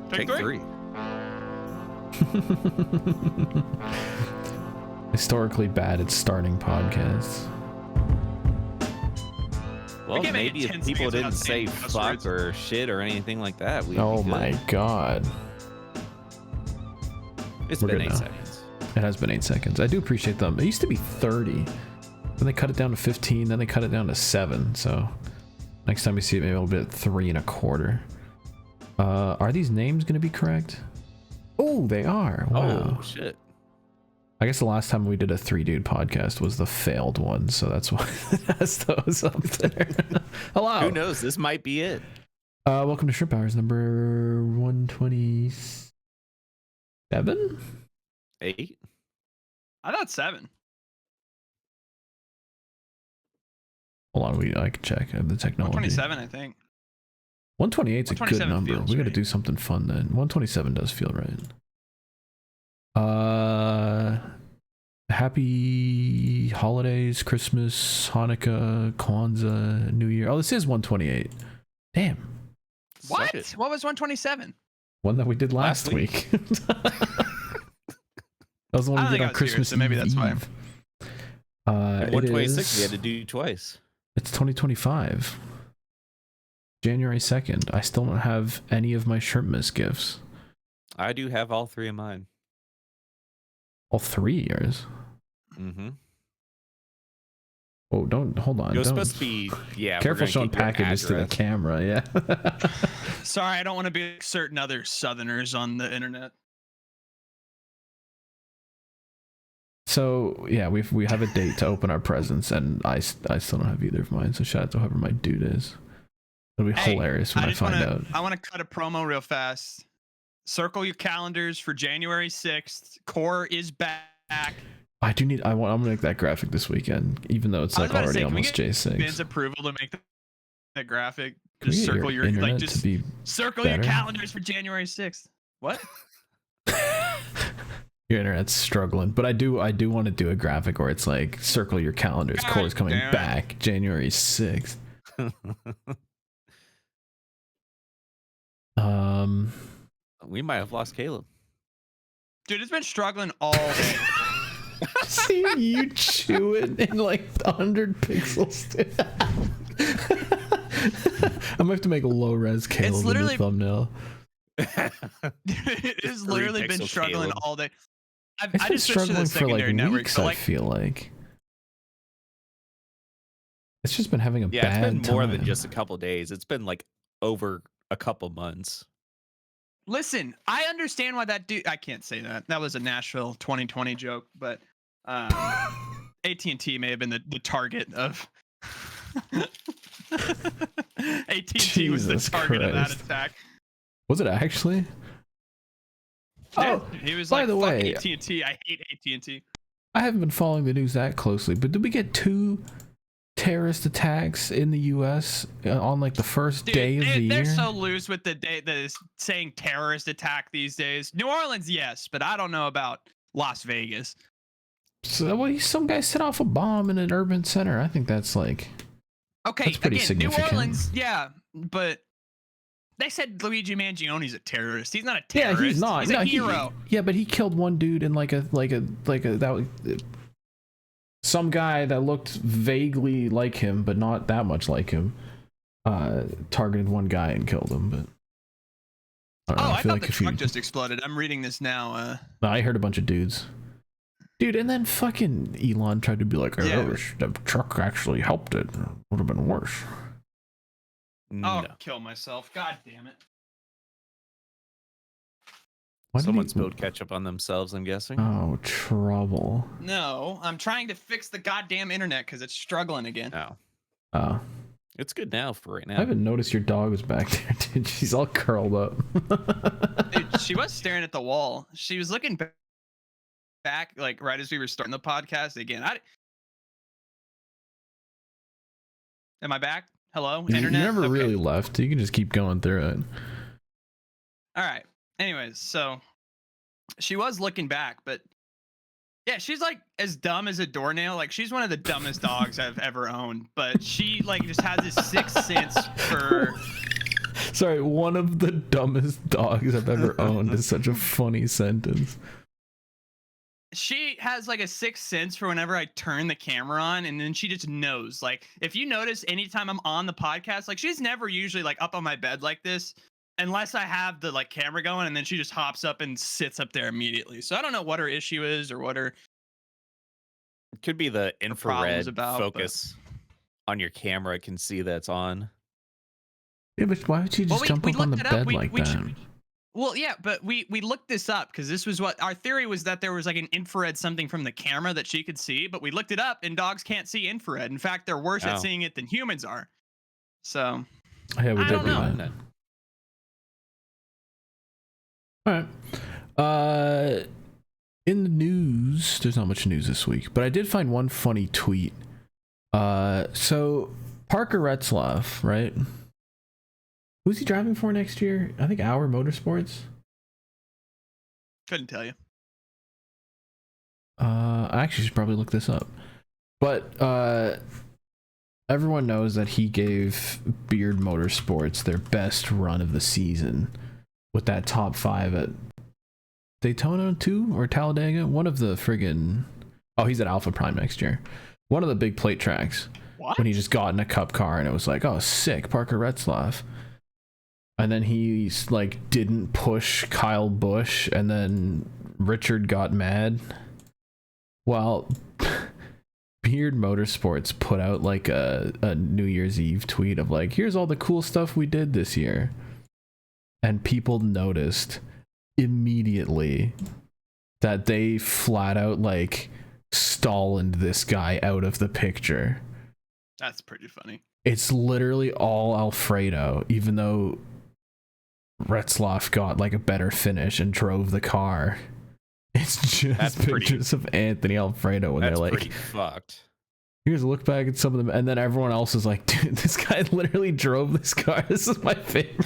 Take three. Historically bad at starting podcasts. Well, maybe if people didn't say fuck or shit or anything like that, we'd Oh be my good. god. It's been 8 seconds. It has been 8 seconds. I do appreciate them. It used to be 30. Then they cut it down to 15. Then they cut it down to 7. So next time we see it, maybe it'll be at 3 1/4. Are these names going to be correct? Oh, they are. Wow. Oh, shit. I guess the last time we did a 3-dude podcast was the failed one, so that's why it has those up there. Hello. Who knows? This might be it. Welcome to Shrimp Hours number 127? 8? I thought 7. Hold on, I can check the technology. 127, I think. 128 is a good number. We got to right. do something fun then. 127 does feel right. Happy holidays, Christmas, Hanukkah, Kwanzaa, New Year. Oh, this is 128. Damn. What? What was 127? One that we did last week. That was the one we did on Christmas so maybe that's why. Eve. 126 we had to do twice. It's 2025. January 2nd. I still don't have any of my Shrimp Miss gifts. I do have all 3 of mine. All 3 years. Mm-hmm. Oh, hold on. It was supposed to be, yeah. Careful showing packages to the camera, yeah. Sorry, I don't want to be like certain other Southerners on the internet. So yeah, we have a date to open our presents, and I still don't have either of mine. So shout out to whoever my dude is. It'll be hilarious when I find out. I want to cut a promo real fast. Circle your calendars for January 6th. Core is back. I'm gonna make that graphic this weekend, even though it's like already almost J6. Ben's approval to make that graphic. Can Just circle your internet like just to be circle better? your calendars for January 6th. What? Your internet's struggling, but I do want to do a graphic where it's like circle your calendars. Core's coming back January 6th. We might have lost Caleb. Dude, it's been struggling all day. See you chew it in like 100 pixels. I'm gonna have to make a low res Caleb in the thumbnail. It has literally been struggling all day. It's been struggling for like weeks. So I feel like it's just been having a bad time. It's been more than just a couple days. It's been like over a couple months. Listen, I understand why that dude. I can't say that. That was a Nashville 2020 joke, but AT&T may have been the target of. AT&T was the target of that attack. Was it actually? Oh, he was by like, the way, AT&T. I hate AT&T. I haven't been following the news that closely, but did we get 2 terrorist attacks in the U.S. on like the first day of the year? They're so loose with the day that is saying terrorist attack these days. New Orleans, yes, but I don't know about Las Vegas. So, well, some guy set off a bomb in an urban center. I think that's like that's pretty again, significant. New Orleans, yeah, but they said Luigi Mangione's a terrorist. He's not a terrorist. Yeah, he's not. He's a hero. But he killed one dude in like a some guy that looked vaguely like him, but not that much like him. Targeted one guy and killed him. But I thought the truck just exploded. I'm reading this now. I heard a bunch of dudes. Dude, and then fucking Elon tried to be like, the truck actually helped it. Would have been worse. I'll kill myself. God damn it. Someone spilled ketchup on themselves, I'm guessing. Oh, trouble. No, I'm trying to fix the goddamn internet because it's struggling again. Oh. It's good now for right now. I haven't noticed your dog was back there, dude. She's all curled up. Dude, she was staring at the wall. She was looking back like right as we were starting the podcast again. Am I back? Hello, internet? You never really left. You can just keep going through it. All right. Anyways, so she was looking back, but yeah, she's like as dumb as a doornail. Like she's one of the dumbest dogs I've ever owned, but she like just has this sixth sense for Sorry, one of the dumbest dogs I've ever owned is such a funny sentence. She has like a sixth sense for whenever I turn the camera on, and then she just knows. Like, if you notice, anytime I'm on the podcast, like she's never usually like up on my bed like this, unless I have the like camera going, and then she just hops up and sits up there immediately. So I don't know what her issue is or what her It could be the problems infrared about, focus on your camera can see that's on. Yeah, but why would you just jump up on the bed like that? Well, yeah, but we looked this up because this was what our theory was, that there was like an infrared something from the camera that she could see, but we looked it up and dogs can't see infrared. In fact, they're worse at seeing it than humans are. So, yeah, we I did don't know. That. All right. In the news, there's not much news this week, but I did find one funny tweet. So Parker Retzlaff, right? Who's he driving for next year? I think Our Motorsports. Couldn't tell you. I actually should probably look this up. But everyone knows that he gave Beard Motorsports their best run of the season with that top 5 at Daytona 2 or Talladega. One of the friggin'... Oh, he's at Alpha Prime next year. One of the big plate tracks. What? When he just got in a cup car and it was like, oh, sick, Parker Retzlaff. And then he like didn't push Kyle Busch, and then Richard got mad. Well, Beard Motorsports put out like a New Year's Eve tweet of like, here's all the cool stuff we did this year. And people noticed immediately that they flat out like Stalined this guy out of the picture. That's pretty funny. It's literally all Alfredo, even though Retzlaff got like a better finish and drove the car. It's just pictures of Anthony Alfredo when they're like, pretty fucked. Here's a look back at some of them, and then everyone else is like, dude, this guy literally drove this car. This is my favorite.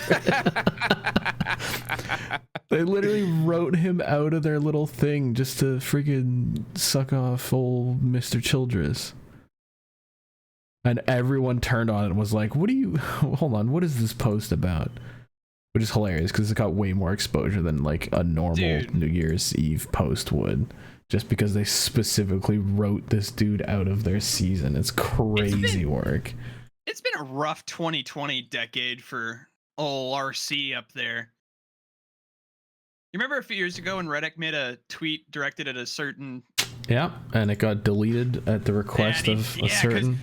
They literally wrote him out of their little thing just to freaking suck off old Mr. Childress. And everyone turned on it and was like, what do you... Hold on, what is this post about? Which is hilarious because it got way more exposure than like a normal New Year's Eve post would. Just because they specifically wrote this dude out of their season. It's crazy work. It's been a rough 2020 decade for old RC up there. You remember a few years ago when Reddick made a tweet directed at a certain... Yeah, and it got deleted at the request of a certain...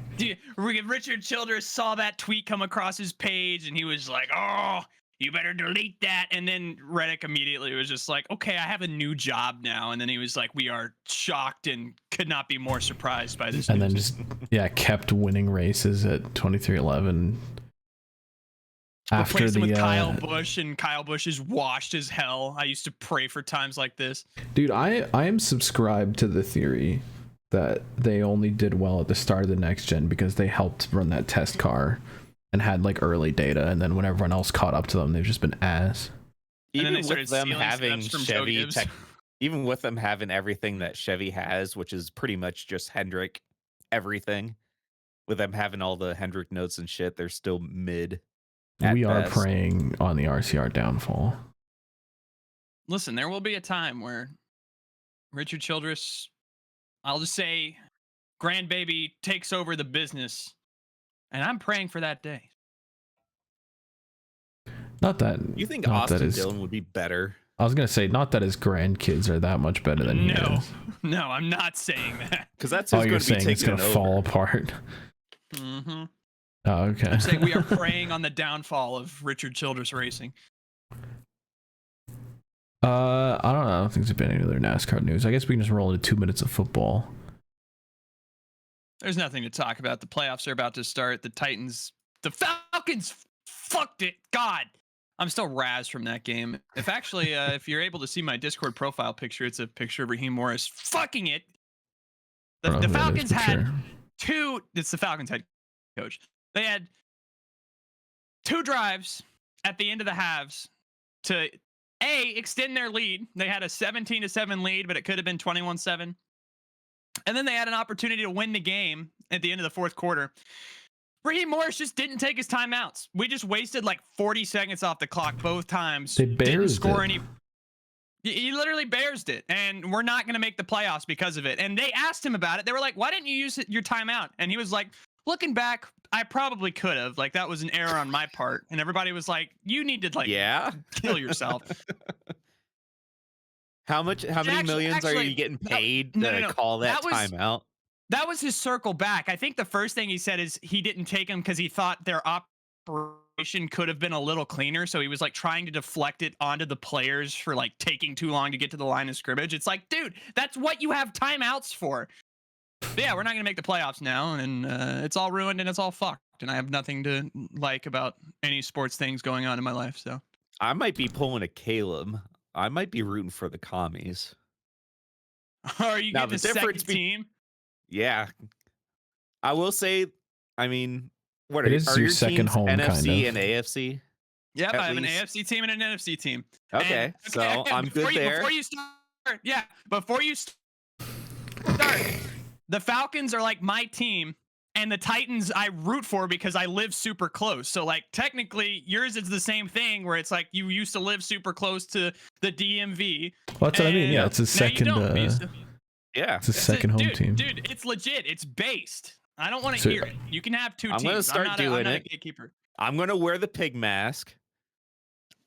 Richard Childress saw that tweet come across his page and he was like, oh, you better delete that. And then Reddick immediately was just like, okay, I have a new job now. And then he was like, we are shocked and could not be more surprised by this. And then just, kept winning races at 2311. After with Kyle Busch, and Kyle Busch is washed as hell. I used to pray for times like this. Dude, I am subscribed to the theory that they only did well at the start of the next gen because they helped run that test car and had like early data, and then when everyone else caught up to them, they've just been ass. Even with them having Chevy even with them having everything that Chevy has, which is pretty much just Hendrick everything, with them having all the Hendrick notes and shit, they're still mid. We are preying on the RCR downfall. Listen, there will be a time where Richard Childress, I'll just say, grandbaby takes over the business. And I'm praying for that day. Not that... You think Austin Dillon would be better? I was going to say, not that his grandkids are that much better than he is. No, I'm not saying that. Because that's who's going to be taking it's going to fall apart. Mm-hmm. Oh, okay. I'm saying we are preying on the downfall of Richard Childress Racing. I don't know. I don't think there's been any other NASCAR news. I guess we can just roll into 2 minutes of football. There's nothing to talk about. The playoffs are about to start. The Falcons fucked it. God, I'm still razzed from that game. If you're able to see my Discord profile picture, it's a picture of Raheem Morris fucking it. The Falcons had two. It's the Falcons head coach. They had 2 drives at the end of the halves to extend their lead. They had a 17-7 lead, but it could have been 21-7. And then they had an opportunity to win the game at the end of the fourth quarter. Raheem Morris just didn't take his timeouts. We just wasted like 40 seconds off the clock both times. They didn't score it. any. He literally bears it, and we're not going to make the playoffs because of it. And they asked him about it. They were like, "Why didn't you use your timeout?" And he was like, "Looking back, I probably could have. Like that was an error on my part." And everybody was like, "You need to kill yourself." How many millions are you getting paid to call that timeout? That was his circle back. I think the first thing he said is he didn't take him because he thought their operation could have been a little cleaner. So he was like trying to deflect it onto the players for like taking too long to get to the line of scrimmage. It's like, dude, that's what you have timeouts for. But yeah, we're not going to make the playoffs now. And it's all ruined and it's all fucked. And I have nothing to like about any sports things going on in my life. So I might be pulling a Caleb. I might be rooting for the commies. Are you getting the second team? Yeah. I will say, I mean, what are your second home NFC and AFC? Yep, I have an AFC team and an NFC team. Okay, so I'm good there. Before you start, the Falcons are like my team, and the Titans I root for because I live super close. So like technically yours is the same thing where it's like you used to live super close to the DMV. Well, that's what I mean. Yeah, it's a second. Yeah, it's a second home team. Dude, it's legit. It's based. I don't want to hear it. You can have two teams. I'm gonna start doing it. A gatekeeper. I'm gonna wear the pig mask.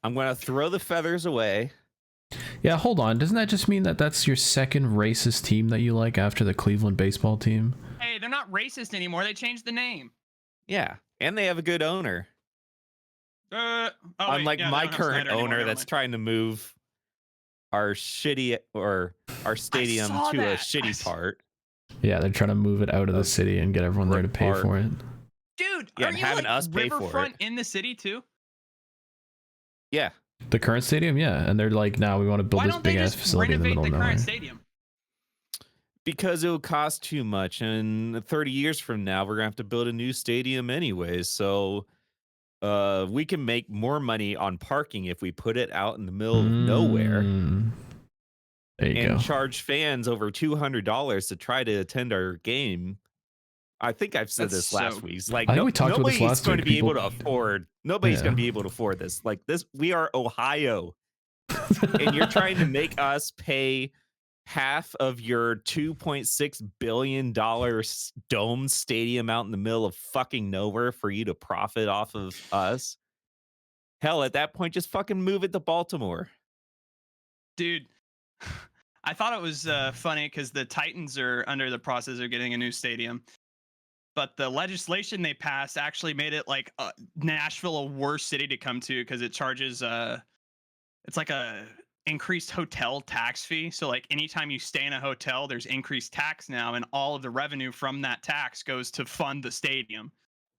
I'm gonna throw the feathers away. Yeah, hold on. Doesn't that just mean that that's your second racist team that you like after the Cleveland baseball team? Hey, they're not racist anymore. They changed the name. Yeah, and they have a good owner. Unlike my current owner that's trying to move our stadium to a shitty part. Yeah, they're trying to move it out of the city and get everyone there to pay for it. Dude, yeah, are you having us pay for it. Riverfront in the city too? Yeah. The current stadium, yeah, and they're like, now we want to build this big ass facility in the middle of nowhere. Stadium? Because it will cost too much, and 30 years from now, we're gonna have to build a new stadium anyways. So, we can make more money on parking if we put it out in the middle of nowhere. There you go. Charge fans over $200 to try to attend our game. I think I've said this last week. Like, we talked about this last week. Nobody's going to be able to afford this. Like this, we are Ohio, and you're trying to make us pay half of your $2.6 billion dome stadium out in the middle of fucking nowhere for you to profit off of us. Hell, at that point, just fucking move it to Baltimore. Dude, I thought it was funny because the Titans are under the process of getting a new stadium. But the legislation they passed actually made it like Nashville a worse city to come to because it charges it's like a increased hotel tax fee. So like anytime you stay in a hotel, there's increased tax now, and all of the revenue from that tax goes to fund the stadium.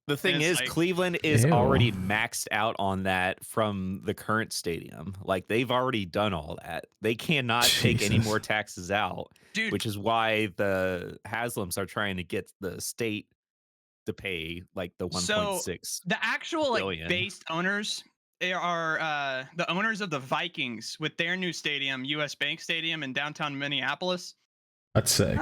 The thing is, like, Cleveland is already maxed out on that from the current stadium. Like they've already done all that. They cannot take any more taxes out, dude. Which is why the Haslams are trying to get the state to pay like the 1.6. The actual like based owners are the owners of the Vikings with their new stadium, US Bank Stadium in downtown Minneapolis. That's sick.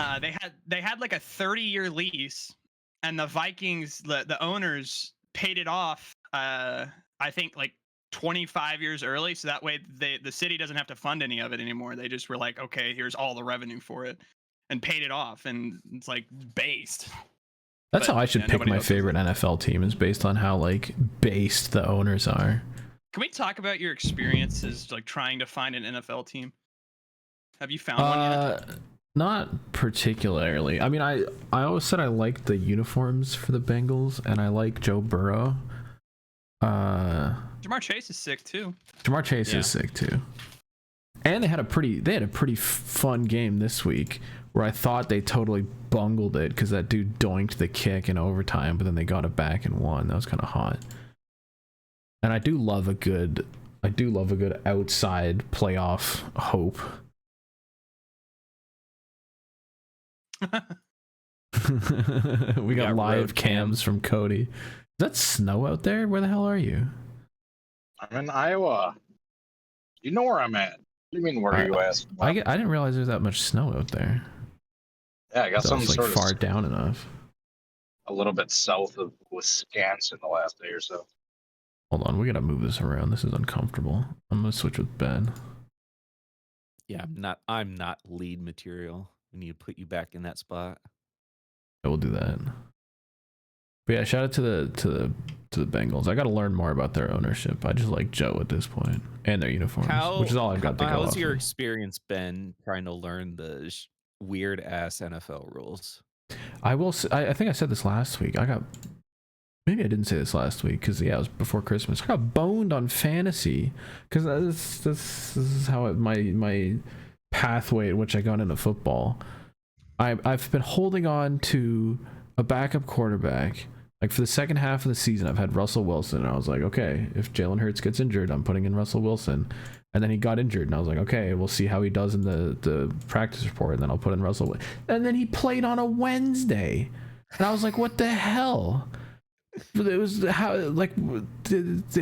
They had like a 30-year lease, and the Vikings, the owners paid it off. I think like 25 years early, so that way the city doesn't have to fund any of it anymore. They just were like, okay, here's all the revenue for it, and paid it off, and it's like based. That's how I should pick my favorite NFL team, is based on how like based the owners are. Can we talk about your experiences like trying to find an NFL team? Have you found one yet? Not particularly. I mean, I always said I liked the uniforms for the Bengals, and I like Joe Burrow. Jamar Chase is sick too. Jamar Chase is sick too. And they had a pretty fun game this week where I thought they totally bungled it because that dude doinked the kick in overtime, but then they got it back and won. That was kind of hot. And I do love a good outside playoff hope. We got live cams from Cody. Is that snow out there? Where the hell are you? I'm in Iowa. You know where I'm at. What do you mean, where are you asking? I didn't realize there's that much snow out there. Yeah, I got some like sort of far down enough. a little bit south of Wisconsin the last day or so. Hold on, we gotta move this around. This is uncomfortable. I'm gonna switch with Ben. Yeah, I'm not lead material. We need to put you back in that spot. I will do that. But yeah, shout out to the Bengals. I got to learn more about their ownership. I just like Joe at this point and their uniforms, which is all I've got to go off. How's your experience been trying to learn the weird ass NFL rules? I will. I think I said this last week. Maybe I didn't say this last week because yeah, it was before Christmas. I got boned on fantasy because this is how my pathway at which I got into football. I've been holding on to a backup quarterback. Like for the second half of the season, I've had Russell Wilson. And I was like, okay, if Jalen Hurts gets injured, I'm putting in Russell Wilson. And then he got injured, and I was like, okay, we'll see how he does in the practice report, and then I'll put in Russell. And then he played on a Wednesday, and I was like, what the hell? It was how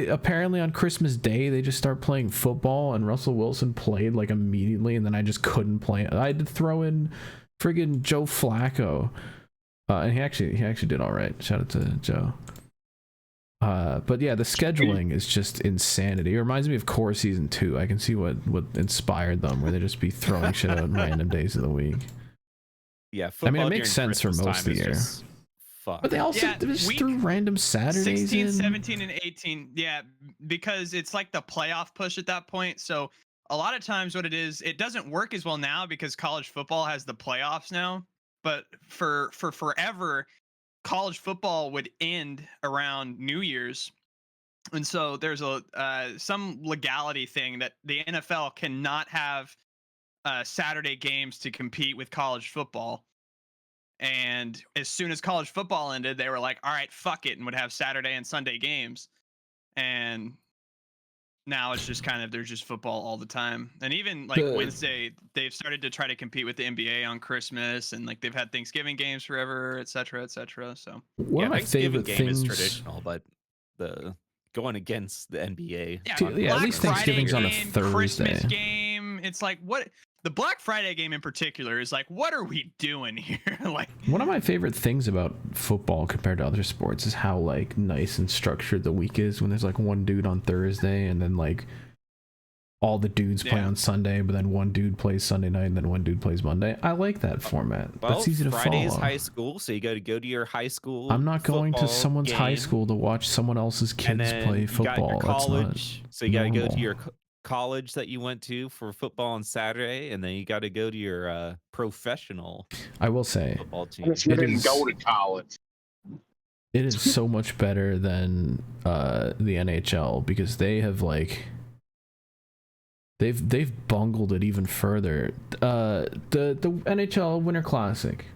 apparently on Christmas Day they just start playing football, and Russell Wilson played like immediately, and then I just couldn't play. I had to throw in friggin' Joe Flacco. And he actually did all right. Shout out to Joe. But yeah, the scheduling is just insanity. It reminds me of Core Season 2. I can see what inspired them, where they just be throwing shit out on random days of the week. Yeah, I mean, it makes sense for most of the year. But they also just threw random Saturdays 16, in. 17, and 18. Yeah, because it's like the playoff push at that point. So a lot of times what it is, it doesn't work as well now because college football has the playoffs now. But for forever, college football would end around New Year's, and so there's some legality thing that the NFL cannot have Saturday games to compete with college football. And as soon as college football ended, they were like, "All right, fuck it," and would have Saturday and Sunday games. And now it's just kind of there's just football all the time. And even like Wednesday, they've started to try to compete with the NBA on Christmas, and like they've had Thanksgiving games forever, et cetera, et cetera. So one of my favorite game things is traditional, but the going against the NBA. Yeah, at least Thanksgiving's on a Thursday. Christmas game. It's like what the Black Friday game in particular is like. What are we doing here? Like one of my favorite things about football compared to other sports is how like nice and structured the week is. When there's like one dude on Thursday and then like all the dudes play on Sunday, but then one dude plays Sunday night and then one dude plays Monday. I like that format. Well, that's easy to Friday follow. is high school, so you got to go to your high school. I'm not going to someone's game, high school to watch someone else's kids play football. You got your college, so you got to go to your college that you went to for football on Saturday, and then you got to go to your professional. I will say, football team. You didn't go to college. It is so much better than the NHL because they have like they've bungled it even further. The NHL Winter Classic.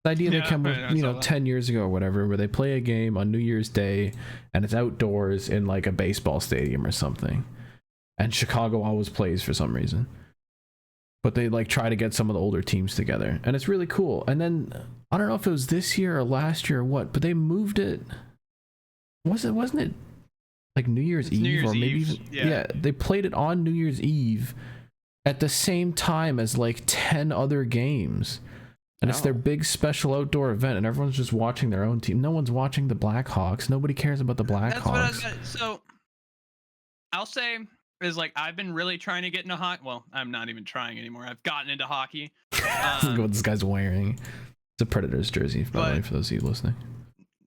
The idea that came 10 years ago or whatever, where they play a game on New Year's Day and it's outdoors in like a baseball stadium or something. And Chicago always plays for some reason. But they like try to get some of the older teams together. And it's really cool. And then I don't know if it was this year or last year or what, but they moved it. Wasn't it like New Year's Eve or maybe even yeah, they played it on New Year's Eve at the same time as like 10 other games. And it's their big special outdoor event, and everyone's just watching their own team. No one's watching the Blackhawks. Nobody cares about the Blackhawks. That's what I was gonna, so I'll say is like I've been really trying to get into hockey. Well, I'm not even trying anymore. I've gotten into hockey. Look what this guy's wearing. It's a Predators jersey, by the way, for those of you listening.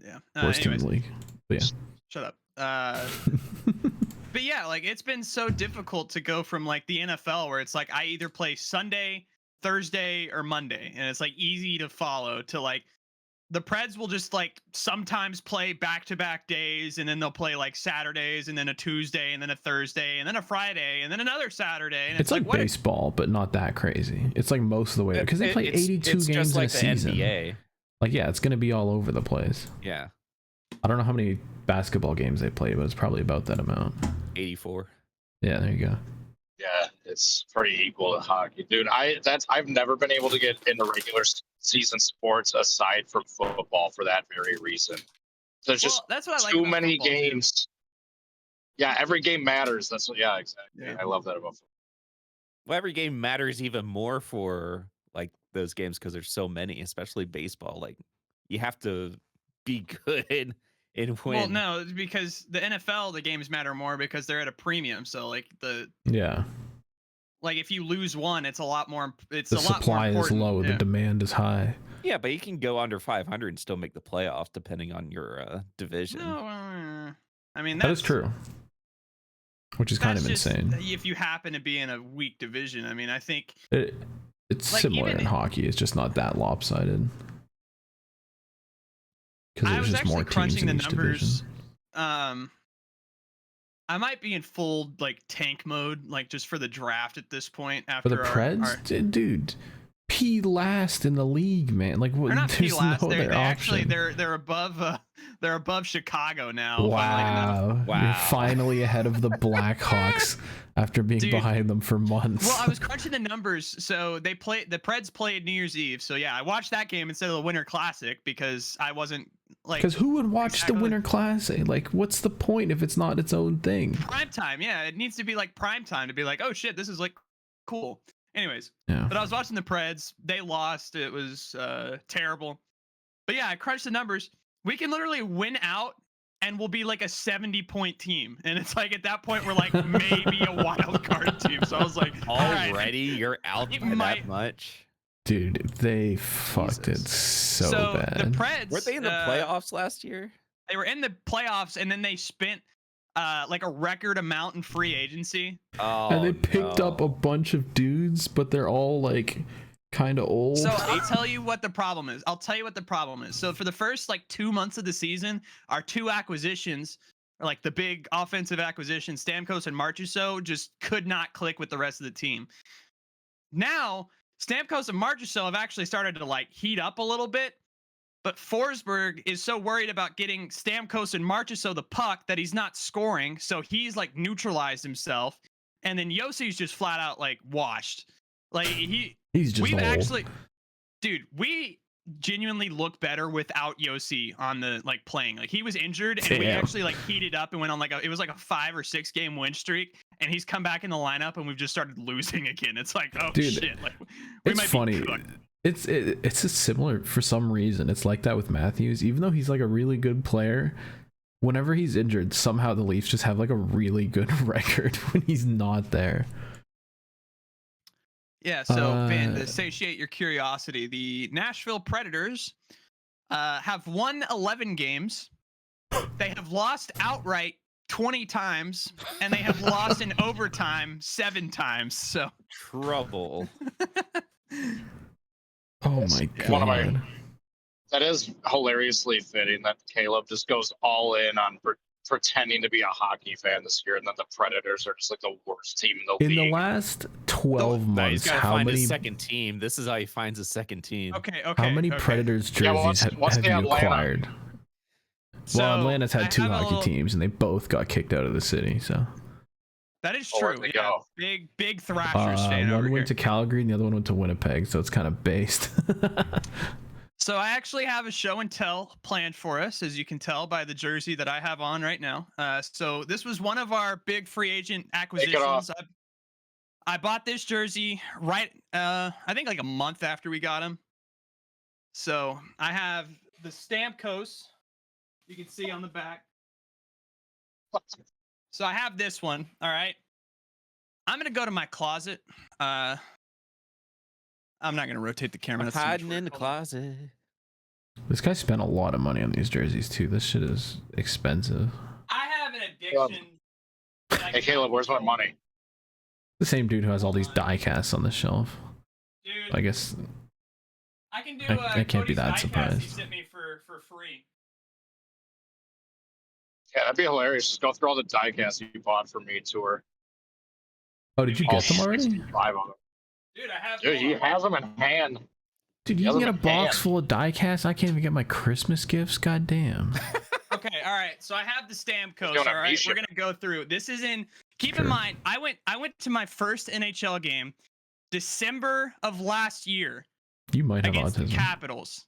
Yeah. Worst team in the league. But yeah. Shut up. But yeah, like it's been so difficult to go from like the NFL where it's like I either play Sunday, Thursday, or Monday, and it's like easy to follow to like the Preds will just like sometimes play back-to-back days, and then they'll play like Saturdays and then a Tuesday and then a Thursday and then a Friday and then another Saturday. And it's like baseball, but not that crazy. It's like most of the way because they play 82 games in a season. NBA. Like yeah, it's gonna be all over the place. Yeah. I don't know how many basketball games they play, but it's probably about that amount. 84. Yeah, there you go. Yeah, it's pretty equal to hockey, dude. I've never been able to get into regular season sports aside from football for that very reason. There's just that's what I like too about many games. Too. Yeah, every game matters. That's what. Yeah, exactly. Yeah. I love that about football. Well, every game matters even more for like those games because there's so many, especially baseball. Like you have to be good and win. Well, no, it's because the NFL, the games matter more because they're at a premium. So like like if you lose one, it's a lot more. It's the a lot more supply is important. low, the demand is high. Yeah, but you can go under 500 and still make the playoffs depending on your division. No, I mean that is true. Which is kind of insane. If you happen to be in a weak division, I mean, I think it's like similar in hockey. It's just not that lopsided. Because there's just more teams in each division. I might be in full like tank mode, like just for the draft at this point. After the Preds, dude, P last in the league, man. Like what? They're not P last. They're above Chicago now. Wow, you're finally ahead of the Blackhawks after being behind them for months. Well, I was crunching the numbers. So the Preds played New Year's Eve. So yeah, I watched that game instead of the Winter Classic because I wasn't like. Because who would watch the Winter Classic? Like, what's the point if it's not its own thing? Prime time, yeah. It needs to be like prime time to be like, oh shit, this is like cool. Anyways, yeah. But I was watching the Preds. They lost. It was terrible. But yeah, I crunched the numbers. We can literally win out and we'll be like a 70-point team. And it's like at that point, we're like maybe a wild card team. So I was like, already you're out by that much? Dude, they fucked it so bad. The Preds, were they in the playoffs last year? They were in the playoffs and then they spent like a record amount in free agency. Oh, and they picked up a bunch of dudes, but they're all like kind of old. So I'll tell you what the problem is. So for the first like 2 months of the season, our two acquisitions, like the big offensive acquisitions, Stamkos and Marchessault, just could not click with the rest of the team. Now, Stamkos and Marchessault have actually started to like heat up a little bit. But Forsberg is so worried about getting Stamkos and Marchessault the puck that he's not scoring. So he's like neutralized himself. And then Yossi's just flat out like washed. Like he's just old. We genuinely look better without Yossi on the like playing. Like he was injured and we actually like heated up and went on like it was like a 5 or 6 game win streak. And he's come back in the lineup and we've just started losing again. It's like, oh shit. Like it's funny. It's a similar for some reason. It's like that with Matthews, even though he's like a really good player. Whenever he's injured, somehow the Leafs just have like a really good record when he's not there. Yeah. So, Van, to satiate your curiosity, the Nashville Predators have won 11 games. They have lost outright 20 times, and they have lost in overtime 7 times. So trouble. Oh my god. That is hilariously fitting that Caleb just goes all in on pretending to be a hockey fan this year, and then the Predators are just like the worst team in the league. In the last 12 months, he's gotta find a second team. This is how he finds a second team. Okay. How many Predators jerseys have you acquired? So well, Atlanta's had 2 hockey teams, and they both got kicked out of the city. So that is true. Yeah, big Thrashers fan. One went to Calgary, and the other one went to Winnipeg. So it's kind of based. So I actually have a show and tell planned for us, as you can tell by the jersey that I have on right now. So this was one of our big free agent acquisitions. I bought this jersey right, I think like a month after we got him. So I have the Stamkos. You can see on the back. So I have this one. All right. I'm going to go to my closet. I'm not going to rotate the camera. That's hiding in the closet. This guy spent a lot of money on these jerseys too. This shit is expensive. I have an addiction. Hey Caleb, where's my money? The same dude who has all these die casts on the shelf. Dude, I guess I can do. I can't be that surprised. He sent me for free. Yeah, that'd be hilarious. Just go through all the die casts you bought for me tour. Oh, did you get them already? 65 of them. Dude, I have. Dude, he has them in hand. Dude, you can get a box full of die casts. I can't even get my Christmas gifts. God damn. Okay, all right. So I have the Stamkos. All right, we're gonna go through. This is in. Keep in mind, I went to my first NHL game, December of last year. You might have against autism. The Capitals.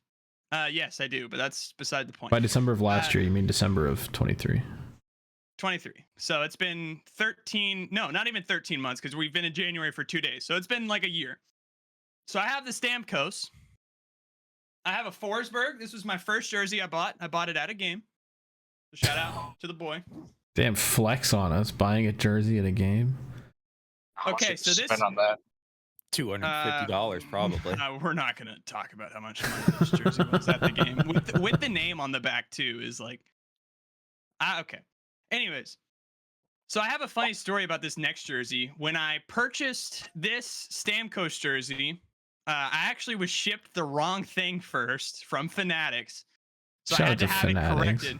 Yes, I do, but that's beside the point. By December of last year, you mean December of 23? 23. So it's been 13. No, not even 13 months because we've been in January for 2 days. So it's been like a year. So I have the Stamkos. I have a Forsberg. This was my first jersey I bought. I bought it at a game. So shout out to the boy. Damn, flex on us buying a jersey at a game. Okay, so this spend on that. $250 probably. We're not gonna talk about how much money this jersey was at the game with the name on the back too. Is like, okay. Anyways, so I have a funny story about this next jersey. When I purchased this Stamkos jersey, I actually was shipped the wrong thing first from Fanatics, so I had to have it corrected.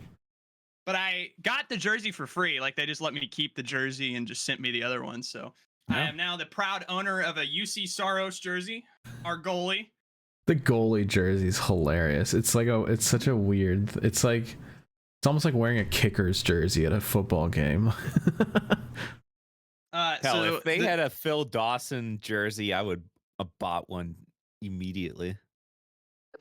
But I got the jersey for free. Like, they just let me keep the jersey and just sent me the other one. So I am now the proud owner of a UC Saros jersey, our goalie. The goalie jersey is hilarious. It's like it's such a weird. It's almost like wearing a kicker's jersey at a football game. Hell, if they had a Phil Dawson jersey, I would have bought one immediately.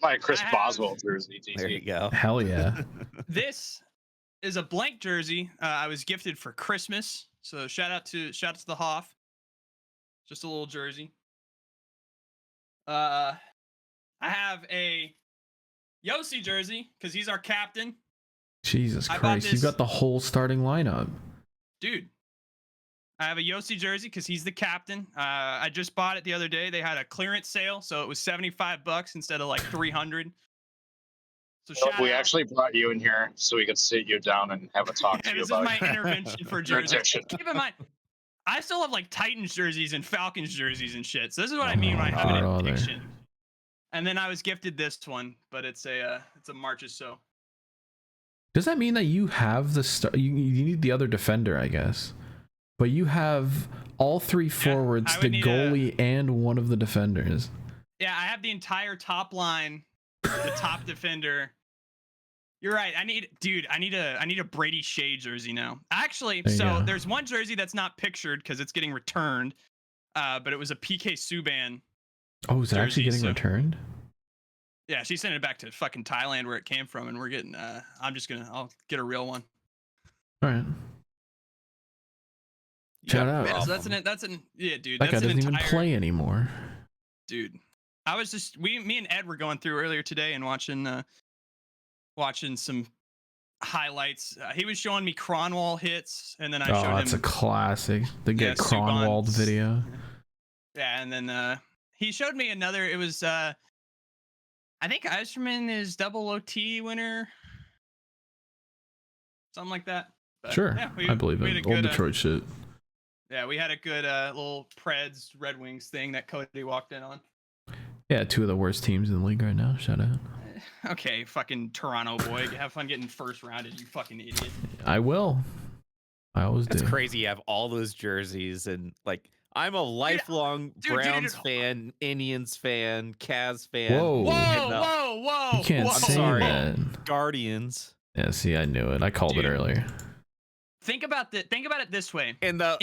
My Chris Boswell jersey. There you go. Hell yeah. This is a blank jersey I was gifted for Christmas. So shout out to the Hoff. Just a little jersey. I have a Yossi jersey because he's our captain. Jesus Christ, you've got the whole starting lineup. Dude, I have a Yossi jersey because he's the captain. I just bought it the other day. They had a clearance sale, so it was $75 instead of like $300. So we actually brought you in here so we could sit you down and have a talk to you about this is my intervention for jerseys. Keep in mind, I still have like Titans jerseys and Falcons jerseys and shit. So this is what I mean when I have an addiction. And then I was gifted this one, but it's a March or so. Does that mean that you have the you need the other defender, I guess? But you have all three forwards, the goalie, and one of the defenders. Yeah, I have the entire top line, the top defender. You're right. I need a Brady Shea jersey now. Actually, there's one jersey that's not pictured because it's getting returned. But it was a PK Subban. Oh, is it actually getting returned? Yeah, she sent it back to fucking Thailand where it came from, and we're getting. I'll get a real one. All right. Shout out. Yeah, so yeah, dude. That guy doesn't even play anymore. Dude, I was just me and Ed were going through earlier today and watching some highlights. He was showing me Cronwall hits, and then I showed him. Oh, that's a classic. The Get Cronwalled video. Yeah, and then he showed me another. It was I think Eiserman is double OT winner, something like that. But, sure, yeah, I believe it. Old Detroit shit. Yeah, we had a good little Preds Red Wings thing that Cody walked in on. Yeah, two of the worst teams in the league right now. Shout out. Okay, fucking Toronto boy. Have fun getting first rounded, you fucking idiot. I will. I always do. It's crazy you have all those jerseys, and like, I'm a lifelong Browns fan, Indians fan, Cavs fan. Whoa. You can't say that. Guardians. Yeah, see, I knew it. I called it earlier. Think about it this way. In the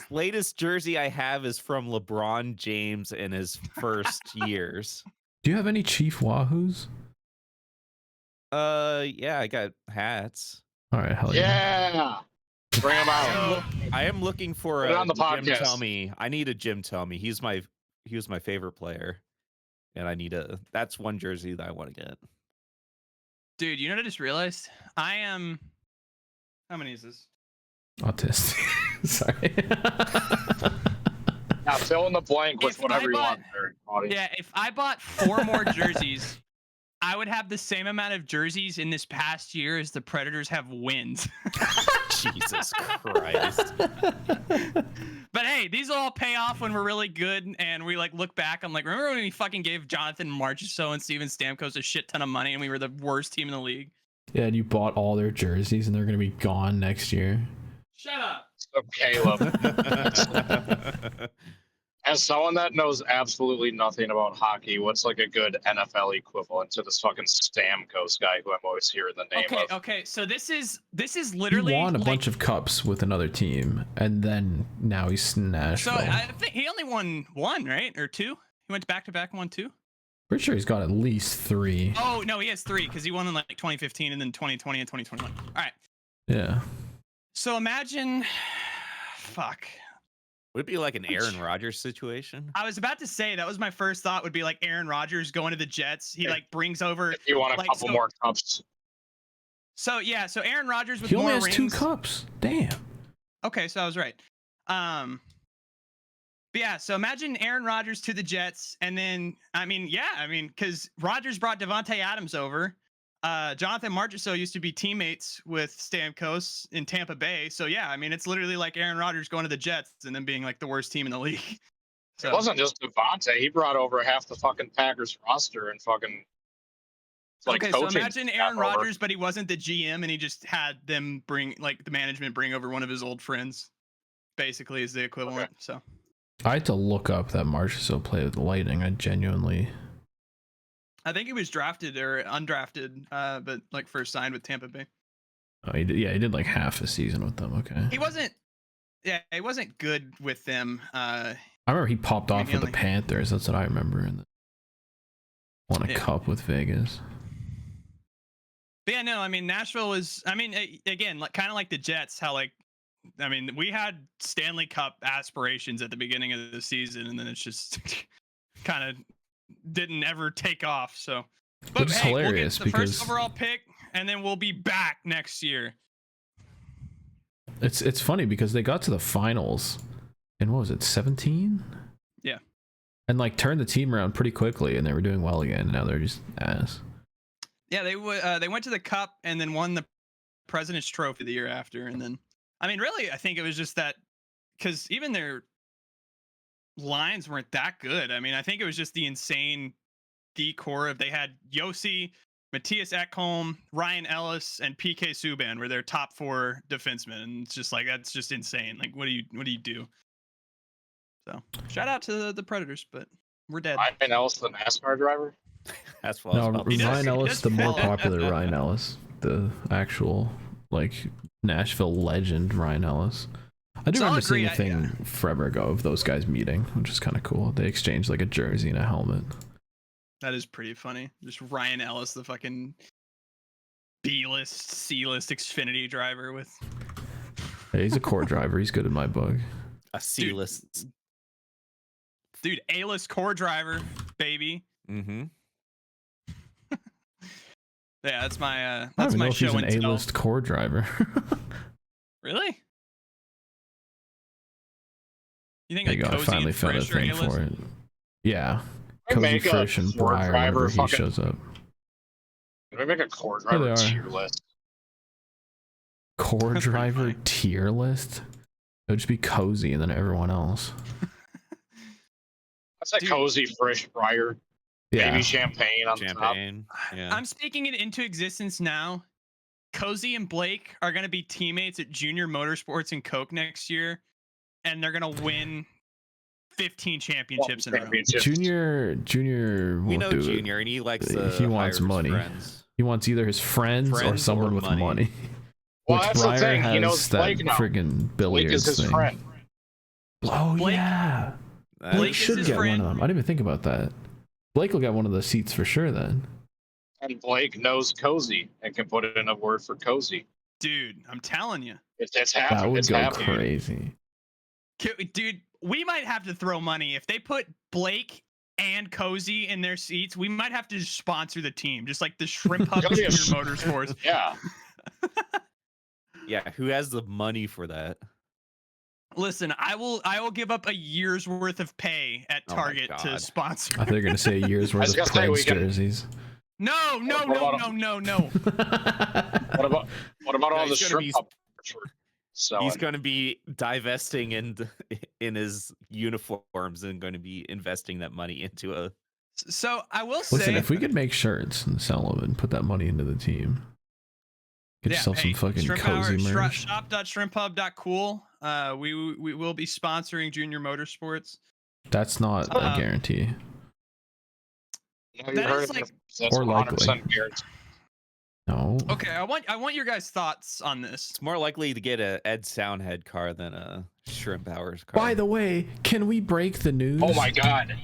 latest jersey I have is from LeBron James in his first years. Do you have any Chief Wahoos? Yeah, I got hats. All right, hell yeah. Yeah. Bring them out. I am looking for on the Jim Tummy. I need a Jim Tummy. He was my favorite player, and that's one jersey that I want to get. Dude, you know what I just realized? I am. How many is this? Autistic. Sorry. Now fill in the blank with whatever you want there, audience. Yeah, if I bought 4 more jerseys, I would have the same amount of jerseys in this past year as the Predators have wins. Jesus Christ. But hey, these will all pay off when we're really good and we like look back. I'm like, remember when we fucking gave Jonathan Marchessault and Steven Stamkos a shit ton of money and we were the worst team in the league? Yeah, and you bought all their jerseys and they're going to be gone next year. Shut up. So Caleb. As someone that knows absolutely nothing about hockey, what's like a good NFL equivalent to this fucking Stamkos guy who I'm always hearing the name of? Okay, so this is literally. He won a bunch of cups with another team, and then now he's Nashville. So I think he only won 1, right, or 2? He went back to back and won 2. Pretty sure he's got at least 3. Oh no, he has 3 because he won in like 2015 and then 2020 and 2021. All right. Yeah. So imagine, fuck. Would it be like an Aaron Rodgers situation? I was about to say that was my first thought. Would be like Aaron Rodgers going to the Jets. He like brings over. If you want a like, couple more cups. So yeah, so Aaron Rodgers with He only more has rings. 2 cups. Damn. Okay, so I was right. But yeah, so imagine Aaron Rodgers to the Jets, and then because Rodgers brought Devontae Adams over. Jonathan Marchessault used to be teammates with Stamkos in Tampa Bay. So yeah, I mean, it's literally like Aaron Rodgers going to the Jets and then being like the worst team in the league. So It wasn't just Devontae. He brought over half the fucking Packers roster and fucking. Like okay, so coaching imagine Aaron Rodgers, but he wasn't the GM, and he just had them the management bring over one of his old friends. Basically, is the equivalent. Okay. So I had to look up that Marchessault played with the Lightning. I think he was drafted or undrafted, but like first signed with Tampa Bay. Oh, he did like half a season with them. Okay. He wasn't good with them. I remember he popped off with the Panthers. That's what I remember. And won a cup with Vegas. But yeah, no, I mean, Nashville was, again, like kind of like the Jets, how we had Stanley Cup aspirations at the beginning of the season, and then it's just kind of didn't ever take off. So, but it's hey, hilarious we'll get the because first overall pick, and then we'll be back next year. It's funny because they got to the finals in, what was it, 17? Yeah. And like turned the team around pretty quickly, and they were doing well again. And now they're just ass. Yeah, they went to the Cup and then won the President's Trophy the year after, and then really, I think it was just that because even their lines weren't that good. I think it was just the insane decor of they had Yossi, Matthias Ekholm, Ryan Ellis, and PK Subban were their top 4 defensemen, and it's just like that's just insane. Like, what do you do? So shout out to the Predators, but we're dead. Ryan Ellis, the NASCAR driver. That's what I was about to say. Ryan Ellis, the more popular Ryan Ellis, the actual like Nashville legend Ryan Ellis. I do remember seeing a thing forever ago of those guys meeting, which is kind of cool. They exchanged like a jersey and a helmet. That is pretty funny. Just Ryan Ellis, the fucking B-list, C-list Xfinity driver with. Hey, he's a core driver. He's good in my book. A C-list. Dude, A-list core driver, baby. Mm-hmm. Yeah, that's my I that's don't my know if show he's an and tell. A-list core driver. Really? You think There you like go. I Cozy finally and found a Frisch are thing A-list? for it. Yeah. Can we Cozy, make a Frisch, and core Breyer driver whenever he fucking- shows up. Can we make a core There they driver are. tier list? Core That's pretty driver funny. tier list? It would just be Cozy and then everyone else. That's like Dude. Cozy, Frisch, Breyer, Yeah. maybe Champagne on the top. Champagne. Yeah. I'm speaking it into existence now. Cozy and Blake are going to be teammates at Junior Motorsports and Coke next year, and they're going to win 15 championships in a row. Junior We won't know do it. Junior, and he likes He to wants hire his money. friends. He wants either his friends or Friends someone or with money. money. Well, Which that's the Breyer thing. He has knows that Blake now. friggin' Blake billiards is his thing. friend. Oh Blake- yeah, That Blake Blake is is should his get one friend. of them. I didn't even think about that. Blake will get one of the seats for sure then. And Blake knows Cozy and can put in a word for Cozy. Dude, I'm telling you. It's That happening. would It's go happening. crazy. Dude, we might have to throw money. If they put Blake and Cozy in their seats, we might have to just sponsor the team, just like the Shrimp Hub Gotta be a Junior Motorsports. Yeah. Yeah, who has the money for that? Listen, I will give up a year's worth of pay at Oh my Target to God. sponsor. I thought you were gonna say a year's I was worth of gonna say we Preds can- jerseys. No. What about all the he's gonna be- shrimp puppets we're selling? He's going to be divesting in his uniforms and going to be investing that money into a. So I will Listen, say, if we could make shirts and sell them and put that money into the team, get yourself some fucking Cozy merch. shop.shrimphub.cool. We will be sponsoring Junior Motorsports. That's not a guarantee. No, you that heard is it. like- That's Or 100% guaranteed. No. Okay, I want your guys' thoughts on this. It's more likely to get a Ed Soundhead car than a Shrimp Hours car. By the way, can we break the news? Oh my God.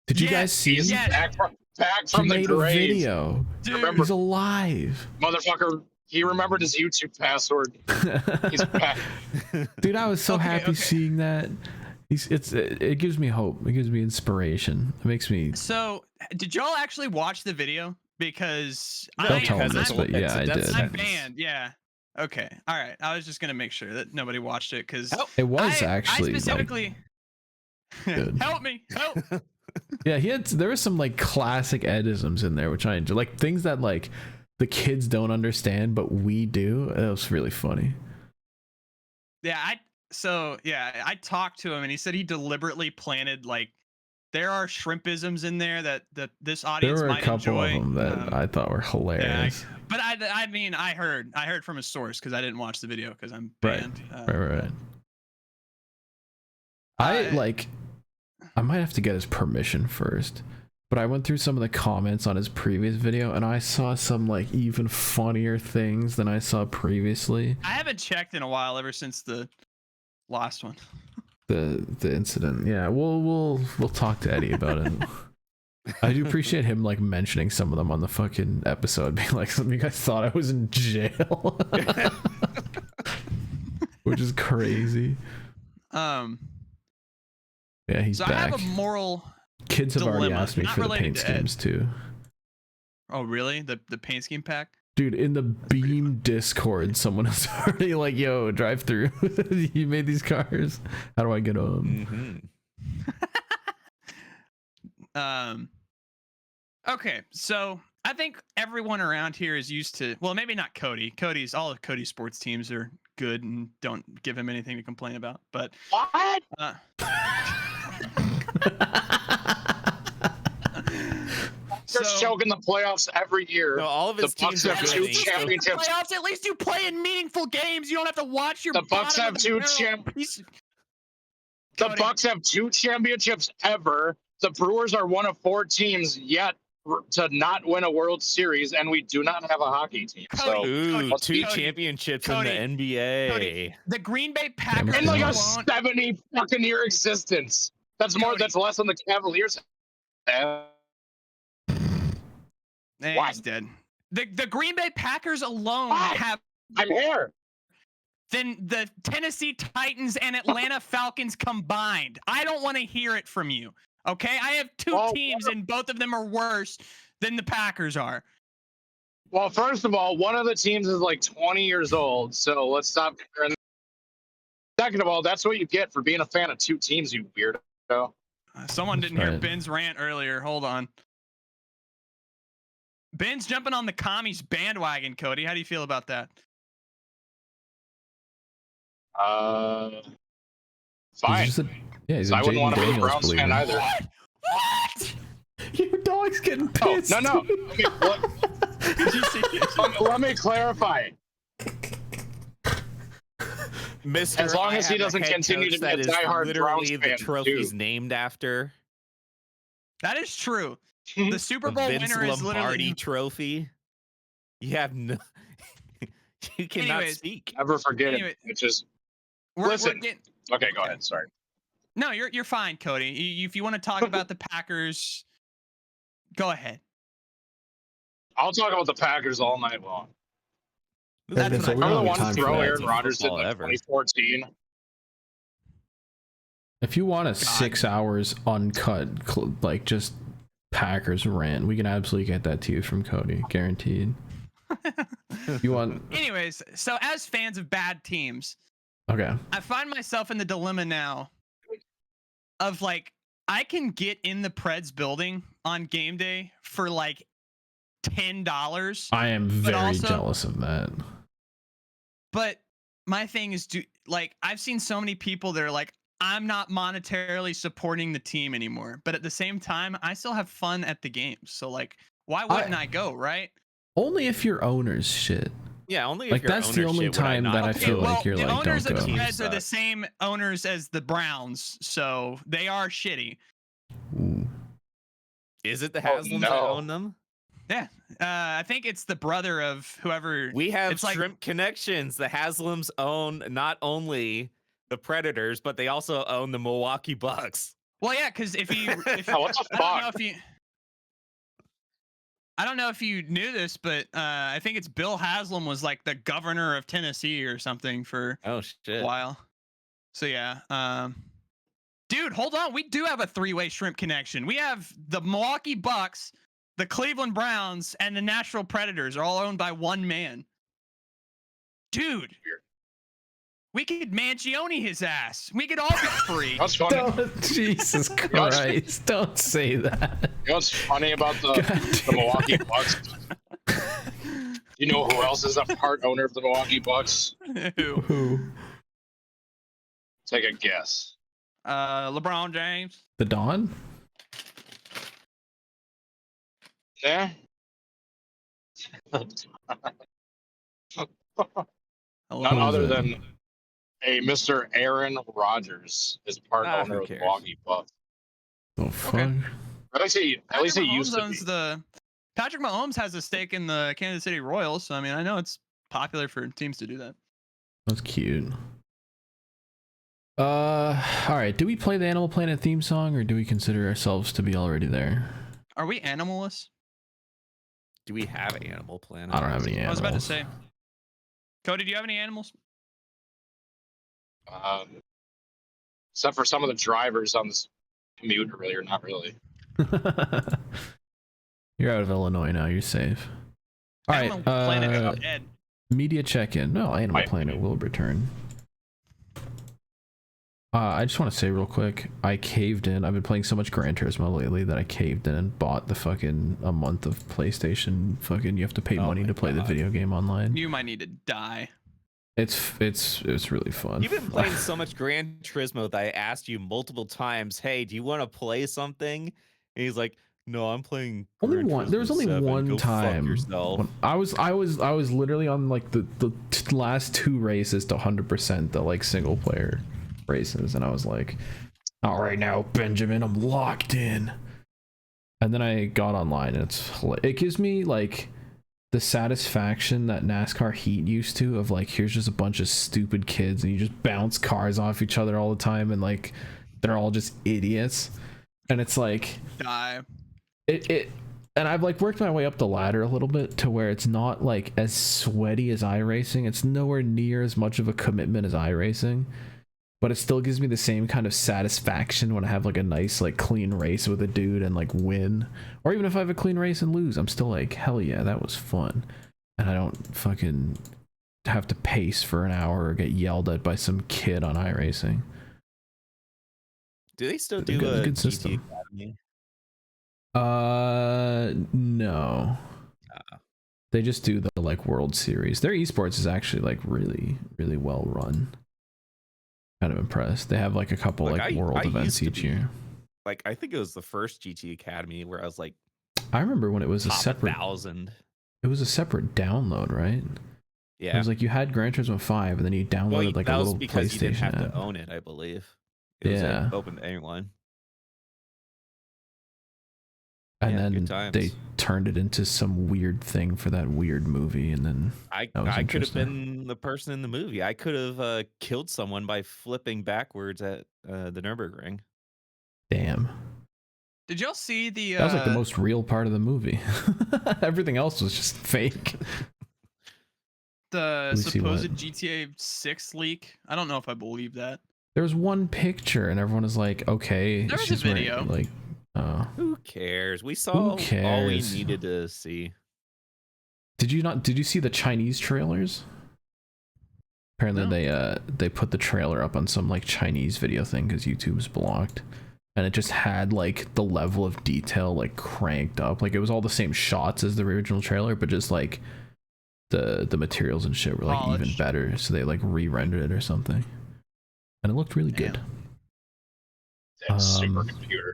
Did you Yes, guys see He's him? yes. back He from the made a grave. video. Dude, He's alive. Motherfucker, he remembered his YouTube password. He's back. Dude, I was so Okay, happy okay. seeing that. It gives me hope. It gives me inspiration. It makes me. So, did y'all actually watch the video? Because Don't tell him this, but yeah, I did. I'm banned. Yeah. Okay. All right. I was just gonna make sure that nobody watched it because it was actually I specifically good. help me. Help. Yeah, there was some like classic Edisms in there, which I enjoy. Like things that like the kids don't understand, but we do. It was really funny. Yeah, I talked to him and he said he deliberately planted like there are shrimpisms in there that this audience might enjoy. There were a couple of them that I thought were hilarious. Yeah, but I mean I heard from a source because I didn't watch the video because I'm banned. Right. I might have to get his permission first. But I went through some of the comments on his previous video and I saw some like even funnier things than I saw previously. I haven't checked in a while ever since the last one. The incident. Yeah, we'll talk to Eddie about it. I do appreciate him like mentioning some of them on the fucking episode, being like, some of you guys thought I was in jail. Which is crazy. Yeah, he's back. I have a moral Kids have dilemma, already asked me for the paint schemes too. Oh really? The paint scheme pack? Dude, in the Beam Discord, someone is already like, yo, drive through. You made these cars. How do I get them? Okay, so I think everyone around here is used to, well, maybe not Cody. All of Cody's sports teams are good and don't give him anything to complain about. But what? Just choking the playoffs every year. No, all of his teams have two championships. Playoffs, at least you play in meaningful games. You don't have to watch your. The Bucks have two The Bucks have 2 championships ever. The Brewers are one of 4 teams yet to not win a World Series, and we do not have a hockey team. Cody, 2 championships in the NBA. Cody, the Green Bay Packers in like a 70 fucking year existence. That's more. That's less than the Cavaliers. He's dead. The Green Bay Packers alone have. I'm here. Than the Tennessee Titans and Atlanta Falcons combined. I don't want to hear it from you. Okay, I have 2 teams and both of them are worse than the Packers are. Well, first of all, one of the teams is like 20 years old, so let's stop comparing. Second of all, that's what you get for being a fan of 2 teams, you weirdo. Someone didn't hear Ben's rant earlier. Hold on. Ben's jumping on the commies bandwagon, Cody. How do you feel about that? Fine. He's I wouldn't want to be a Browns fan either. What? Your dog's getting pissed. Oh, no. Let me clarify. Mr. As long as he doesn't continue to be a diehard Browns fan, the trophy's named after. That is true. The Super Bowl winner is literally trophy. You have no. You cannot speak. Never forget it. It's just. Listen. Okay, go ahead. Sorry. No, you're fine, Cody. If you want to talk about the Packers, go ahead. I'll talk about the Packers all night long. That's what I the one to throw Aaron Rodgers in 2014. If you want a 6 hours uncut, like just Packers rant, we can absolutely get that to you from Cody, guaranteed. You want? Anyways, so as fans of bad teams, okay, I find myself in the dilemma now of like I can get in the Preds building on game day for like $10. I am very jealous of that. But my thing is, I've seen so many people that are like, I'm not monetarily supporting the team anymore, but at the same time, I still have fun at the games. So like, why wouldn't I go, right? Only if your owner's shit. Yeah, only if like that's the only time that I feel like you're like, don't go. The owners of the Reds are the same owners as the Browns, so they are shitty. Ooh. Is it the Haslams that own them? Yeah, I think it's the brother of whoever. We have shrimp connections. The Haslams own not only the Predators, but they also own the Milwaukee Bucks. Well, yeah, because if what the fuck? I don't know if you knew this, but I think it's Bill Haslam was like the governor of Tennessee or something for a while. So yeah, Dude, hold on. We do have a three-way shrimp connection. We have the Milwaukee Bucks, the Cleveland Browns, and the Nashville Predators are all owned by one man. Dude, we could mangione his ass. We could all be free. What's funny? Jesus Christ! Don't say that. You know what's funny about the Milwaukee Bucks? You know who else is a part owner of the Milwaukee Bucks? Who? Take a guess. LeBron James. The Don? Yeah. None other than a Mr. Aaron Rodgers is part owner of the Milwaukee Bucks. Oh fuck! Okay. At least he used to be. Patrick Mahomes has a stake in the Kansas City Royals, so I mean, I know it's popular for teams to do that. That's cute. All right. Do we play the Animal Planet theme song, or do we consider ourselves to be already there? Are we animalists? Do we have Animal Planet? I don't have any animals. I was about to say. Cody, do you have any animals? Except for some of the drivers on this commute earlier, not really. You're out of Illinois now. You're safe. All Animal right. Planet Ed. Media check-in. No, Animal Planet will return. I just want to say real quick, I caved in. I've been playing so much Gran Turismo lately that I caved in and bought the fucking a month of PlayStation. Fucking, you have to pay money to play the video game online. You might need to die. It's really fun. You've been playing so much Gran Turismo that I asked you multiple times, "Hey, do you want to play something?" And he's like, "No, I'm playing." Only Gran one. There was Turismo only 7. one Go time. Fuck yourself. When I was literally on like the last two races to 100% the like single player races, and I was like, all right now, Benjamin, I'm locked in. And then I got online, and it gives me like the satisfaction that NASCAR Heat used to, of like, here's just a bunch of stupid kids and you just bounce cars off each other all the time, and like they're all just idiots, and it's like Die. And I've like worked my way up the ladder a little bit to where it's not like as sweaty as iRacing. It's nowhere near as much of a commitment as iRacing, but it still gives me the same kind of satisfaction when I have like a nice like clean race with a dude and like win. Or even if I have a clean race and lose, I'm still like, hell yeah, that was fun. And I don't fucking have to pace for an hour or get yelled at by some kid on iRacing. Do they still do a good GT system? Academy? No. They just do the like World Series. Their esports is actually like really, really well run. Kind of impressed. They have like a couple like world events each year. Like, I think it was the first GT Academy where I was like, I remember when it was a top separate 1,000. It was a separate download, right? Yeah. It was like you had Gran Turismo 5 and then you downloaded like a little PlayStation because you didn't have app. to own it, I believe. It was like open to anyone. And then they turned it into some weird thing for that weird movie, and then I could have been the person in the movie. I could have killed someone by flipping backwards at the Nürburgring. Damn. Did y'all see the? That was like the most real part of the movie. Everything else was just fake. The supposed GTA 6 leak. I don't know if I believe that. There was one picture, and everyone was like, "Okay." There was a video. Like, who cares? We saw all we needed to see. Did you see the Chinese trailers? Apparently they put the trailer up on some like Chinese video thing because YouTube's blocked, and it just had like the level of detail like cranked up. Like it was all the same shots as the original trailer, but just like the materials and shit were like even better. So they like re-rendered it or something, and it looked really good. Supercomputer.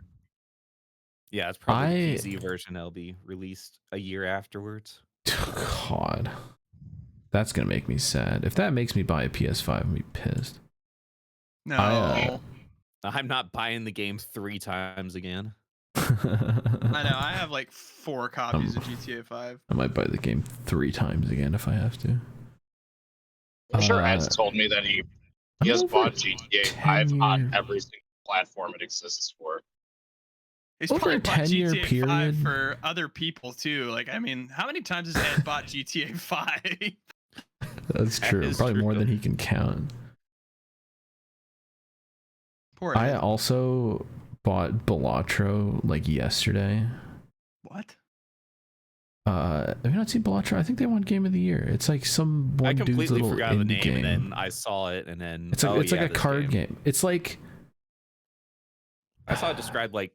Yeah, it's probably the PC version that'll be released a year afterwards. God, that's gonna make me sad. If that makes me buy a PS5, I'm gonna be pissed. No, I'm not buying the game 3 times again. I know. I have like 4 copies of GTA 5. I might buy the game 3 times again if I have to. I'm sure Ed's told me that he has bought GTA 5 on every single platform it exists for. He's over probably a 10-year GTA 5 period for other people too. Like, I mean, how many times has Ed bought GTA 5? That's true. Probably more than he can count. Poor I Ed. also bought Balatro like yesterday. What? Have you not seen Balatro? I think they won Game of the Year. It's like some one I dude's completely little forgot the indie name, game. and then I saw it, and then It's like it's like a this card game. It's like I saw it described like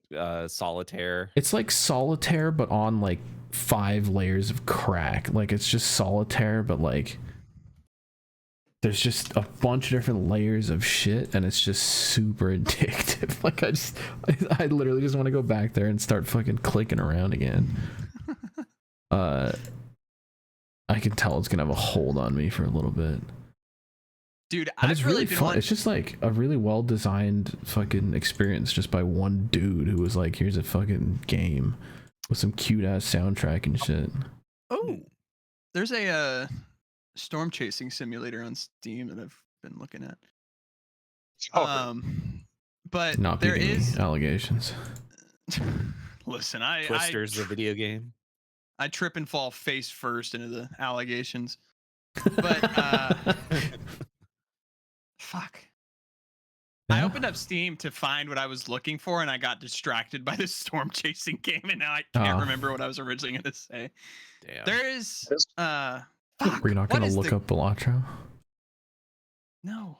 solitaire. it's like solitaire, but on like 5 layers of crack. Like it's just solitaire, but like there's just a bunch of different layers of shit, and it's just super addictive. Like I literally just want to go back there and start fucking clicking around again. I can tell it's gonna have a hold on me for a little bit. Dude, And it's I've really been fun. It's just like a really well designed fucking experience just by one dude who was like, here's a fucking game with some cute ass soundtrack and shit. Oh, there's a storm chasing simulator on Steam that I've been looking at. But Not there beating is allegations. Listen, Twister's the video game. I trip and fall face first into the allegations. But fuck. I opened up Steam to find what I was looking for, and I got distracted by this storm chasing game, and now I can't remember what I was originally going to say. Damn. There is fuck, We're not going to look up Balatro? No.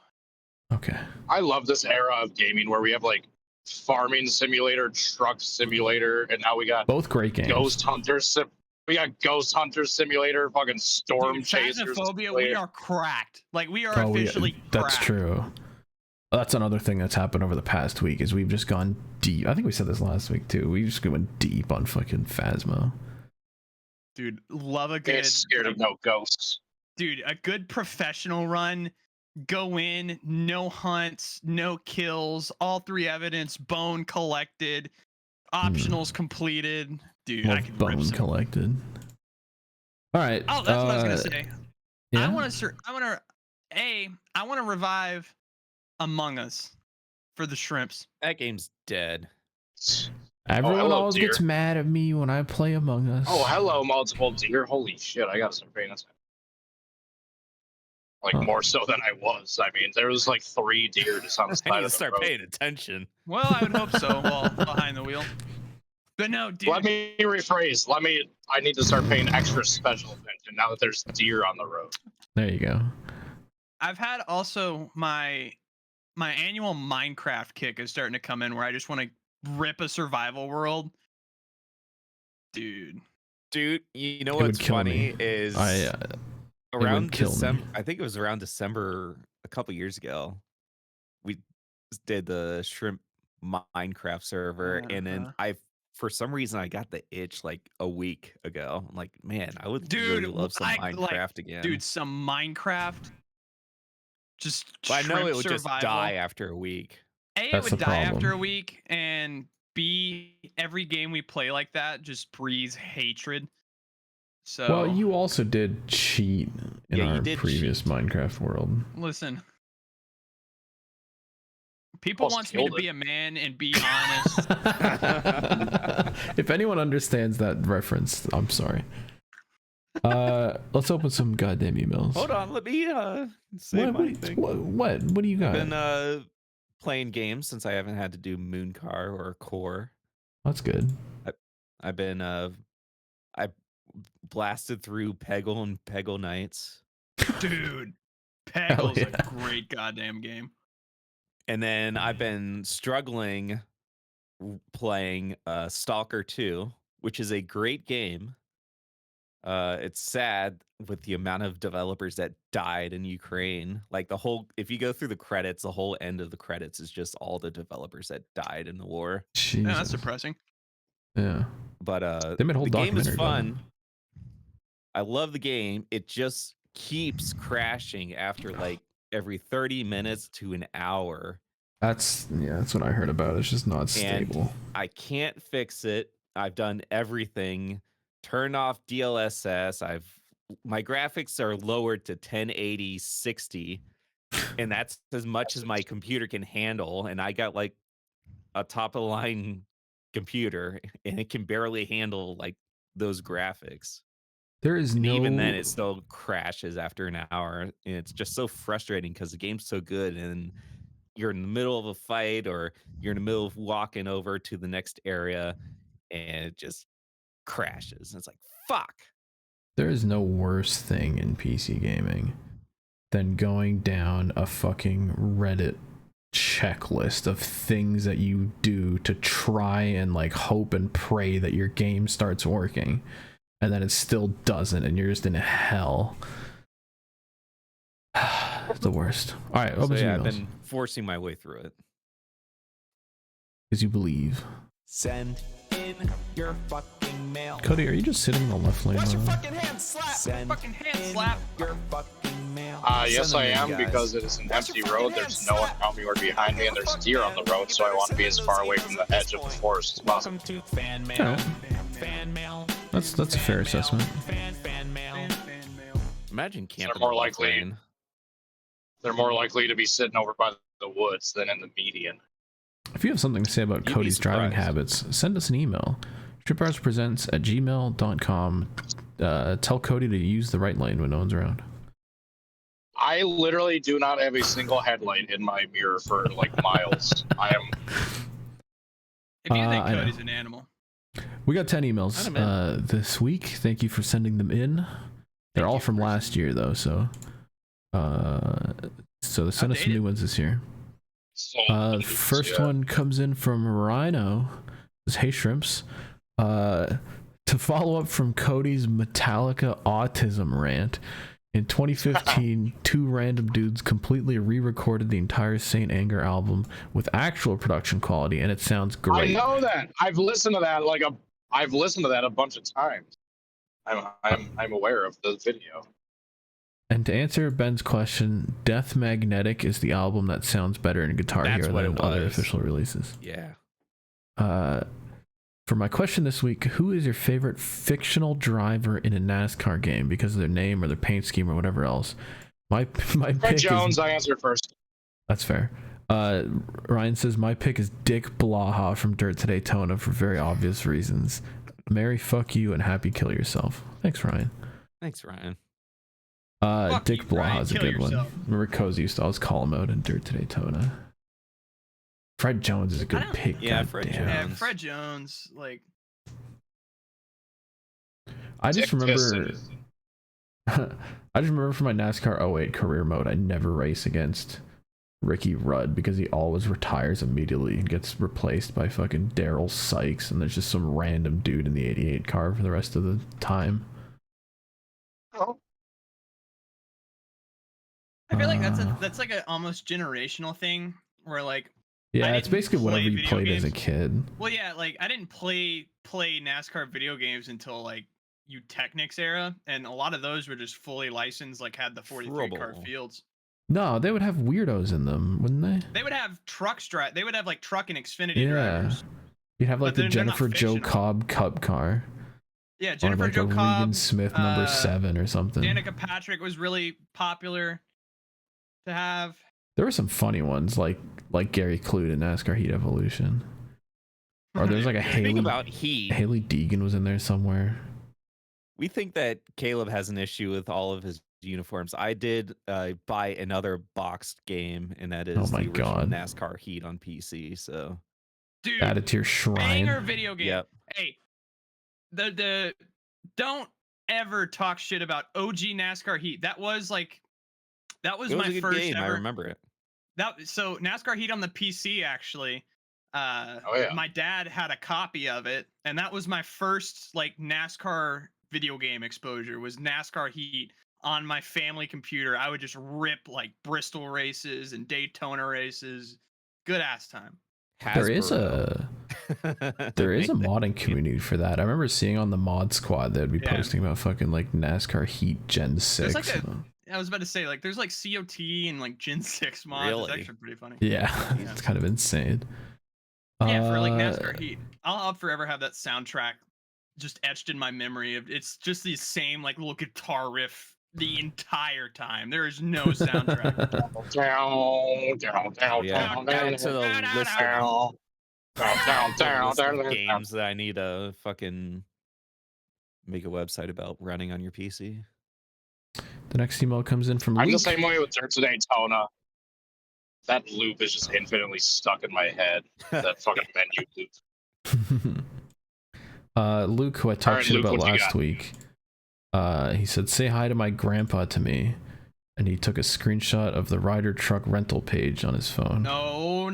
Okay. I love this era of gaming where we have like farming simulator, truck simulator, and now we got both great games. Ghost Hunter we got Ghost Hunter Simulator, fucking Storm Chasers. Phasmophobia, we are cracked. Like we are officially cracked. That's true. That's another thing that's happened over the past week is we've just gone deep. I think we said this last week too. We just went deep on fucking Phasmo. Dude, love a good. Get scared of no ghosts. Dude, a good professional run. Go in, no hunts, no kills, all 3 evidence, bone collected, optionals completed. Dude, Love I can bone rip collected. All right. Oh, that's what I was gonna say. Yeah? I want to revive Among Us for the shrimps. That game's dead. Everyone always gets mad at me when I play Among Us. Oh, hello, multiple deer. Holy shit, I gotta start paying attention. Like more so than I was. I mean, there was like 3 deer just on the side of the start road. paying attention. Well, I would hope so. Well, behind the wheel. But no, dude. Let me rephrase. I need to start paying extra special attention now that there's deer on the road. There you go. I've had also my annual Minecraft kick is starting to come in where I just want to rip a survival world. Dude, you know what's funny is around December. I think it was around December a couple years ago. We did the shrimp Minecraft server, and then for some reason I got the itch like a week ago. I'm like, man, I would really love some Minecraft again. Dude, some Minecraft. Just I know it would survival. just die after a week. It would die after a week, and B, every game we play like that just breeds hatred. So well, you also did cheat in our previous Minecraft world. Listen, people want me to be a man and be honest. If anyone understands that reference, I'm sorry. Let's open some goddamn emails. Hold on, let me say my thing. What do you got? I've been playing games since I haven't had to do Mooncar or Core. That's good. I've been I blasted through Peggle and Peggle Knights. Dude, Peggle's a great goddamn game. And then I've been struggling playing Stalker 2, which is a great game. It's sad with the amount of developers that died in Ukraine. Like if you go through the credits, the whole end of the credits is just all the developers that died in the war. Jesus. Yeah, that's depressing. Yeah. But they made a whole the game is documentary fun. I love the game. It just keeps crashing after like every 30 minutes to an hour. That's what I heard about. It's just not stable. And I can't fix it. I've done everything. Turn off DLSS. My graphics are lowered to 1080 60, and that's as much as my computer can handle. And I got like a top of the line computer, and it can barely handle like those graphics. Even then it still crashes after an hour, and it's just so frustrating because the game's so good, and you're in the middle of a fight or you're in the middle of walking over to the next area and it just crashes. And it's like, fuck. There is no worse thing in PC gaming than going down a fucking Reddit checklist of things that you do to try and like hope and pray that your game starts working, and then it still doesn't, and you're just in hell. It's the worst. All right, open So, your I've emails. been forcing my way through it. Because you believe. Send in your fucking mail. Cody, are you just sitting in the left lane? What's your now? fucking hand slap? Send fucking hand slap. Your fucking mail. Yes, Send I them am, in, guys. because it is an What's empty your road. fucking There's hand no one slap? around me or behind me, and there's deer on the road, so I want to be as far away from the edge of the forest as possible. Welcome to fan mail. Alright. Fan mail. That's a fair assessment. Fan mail. Fan mail. Imagine camping more on the likely- plane. They're more likely to be sitting over by the woods than in the median. If you have something to say about You'd be Cody's driving surprised. habits, send us an email. ShrimpHoursPresents@gmail.com. Tell Cody to use the right lane when no one's around. I literally do not have a single headlight in my mirror for like miles. I am. If you think I know. Cody's an animal. We got 10 emails Send 'em this week. Thank you for sending them in. They're all you from for last year, though, so send us some Outdated. new ones this year. So First one comes in from Rhino. It says, hey, Shrimps. To follow up from Cody's Metallica autism rant, in 2015, two random dudes completely re-recorded the entire Saint Anger album with actual production quality, and it sounds I great. know that. I've listened to that I've listened to that a bunch of times. I'm aware of the video. And to answer Ben's question, Death Magnetic is the album that sounds better in Guitar That's Hero what than it other was. official releases. Yeah. For my question this week, who is your favorite fictional driver in a NASCAR game because of their name or their paint scheme or whatever else? My Fred pick Jones, is, I answered first. that's fair. Ryan says my pick is Dick Blaha from Dirt to Daytona for very obvious reasons. Merry fuck you and happy kill yourself. Thanks, Ryan. Thanks, Ryan. Fuck Dick you, Ryan. Blaha is a Kill good one. yourself. Remember Cozy used to always call him out in Dirt to Daytona. Fred Jones is a good don't- pick. Yeah, God Fred damn. Yeah, Jones. Fred Jones, like I just Dick remember Piston. I just remember from my NASCAR 08 career mode, I never race against Ricky Rudd because he always retires immediately and gets replaced by fucking Daryl Sykes, and there's just some random dude in the 88 car for the rest of the time. Oh, I feel like Uh, that's like a almost generational thing where like Yeah, I it's didn't basically play whatever you video played as a games. kid. well yeah, like I didn't play NASCAR video games until like Technics era, and a lot of those were just fully licensed, like had the 43 car Trouble. fields. No, they would have weirdos in them, wouldn't they? They would have they would have like truck and Xfinity Yeah. drivers. You'd have like But the they're not Jennifer Joe fictional. Cobb Cup car. Yeah, Or Jennifer like Joe a Cobb, Regan Smith number 7 or something. Danica Patrick was really popular to have. There were some funny ones like Gary Clute in NASCAR Heat Evolution. Or there's like a Think Haley about Heat. Haley Deegan was in there somewhere. We think that Caleb has an issue with all of his uniforms. I did buy another boxed game, and that is Oh my the original God. NASCAR Heat on PC. So, Dude, Add it to your banger shrine. video game. yep. Hey, the don't ever talk shit about OG NASCAR Heat. That was It was my a good first game. I ever. remember it. So NASCAR Heat on the PC actually. yeah. My dad had a copy of it, and that was my first like NASCAR video game exposure. Was NASCAR Heat on my family computer. I would just rip like Bristol races and Daytona races. Good ass time. There is a modding community. community for that. I remember seeing on the mod squad they'd be Yeah. posting about fucking like NASCAR Heat Gen 6. like I was about to say, like, there's like COT and like Gen 6 mods. It's Really? actually pretty funny. yeah, Yeah. it's kind of insane. Yeah, for like Uh, NASCAR Heat. I'll forever have that soundtrack just etched in my memory of it's just the same like little guitar riff the entire time. There is no soundtrack. Yeah. Add it to the list of games that I need to fucking make a website about running on your PC. The next email comes in from I'm the Luke. same way with Dirt to Daytona. that loop is just infinitely stuck in my head. That fucking menu loop. Luke, who I talked shit Luke, about what you last got? week, he said, "Say hi to my grandpa to me," and he took a screenshot of the Ryder truck rental page on his phone. No.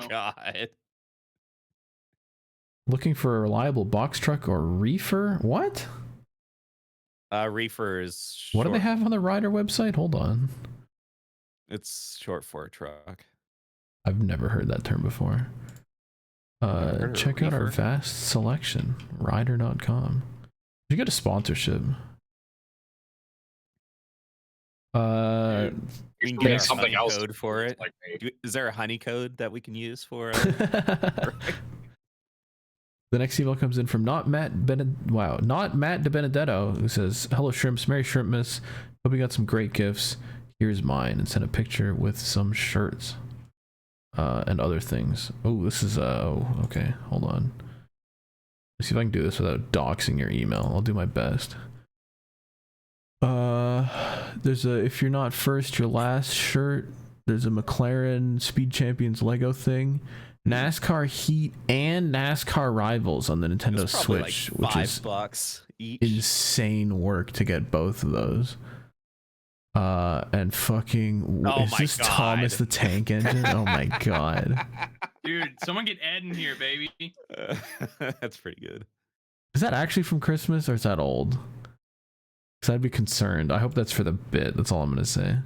God. Looking for a reliable box truck or reefer? What? Reefer is What do short. they have on the Ryder website? Hold on. It's short for a truck. I've never heard that term before. Check out our vast selection. Ryder.com. You get a sponsorship. We can Make get a something honey else code for it. like Is there a honey code that we can use for? The next email comes in from not Matt DeBenedetto, who says, "Hello Shrimps, Merry Shrimpmas. Hope you got some great gifts. Here's mine," and sent a picture with some shirts and other things. Oh, this is okay. Hold on. Let's see if I can do this without doxing your email. I'll do my best. There's a "If you're not first, you're last" shirt. There's a McLaren Speed Champions Lego thing. NASCAR Heat and NASCAR Rivals on the Nintendo Switch, like which is $5 each. Insane work to get both of those. And fucking is this God. Thomas the Tank Engine? Oh my god. Dude, someone get Ed in here, baby. That's pretty good. Is that actually from Christmas or is that old? Because I'd be concerned. I hope that's for the bit. That's all I'm gonna say.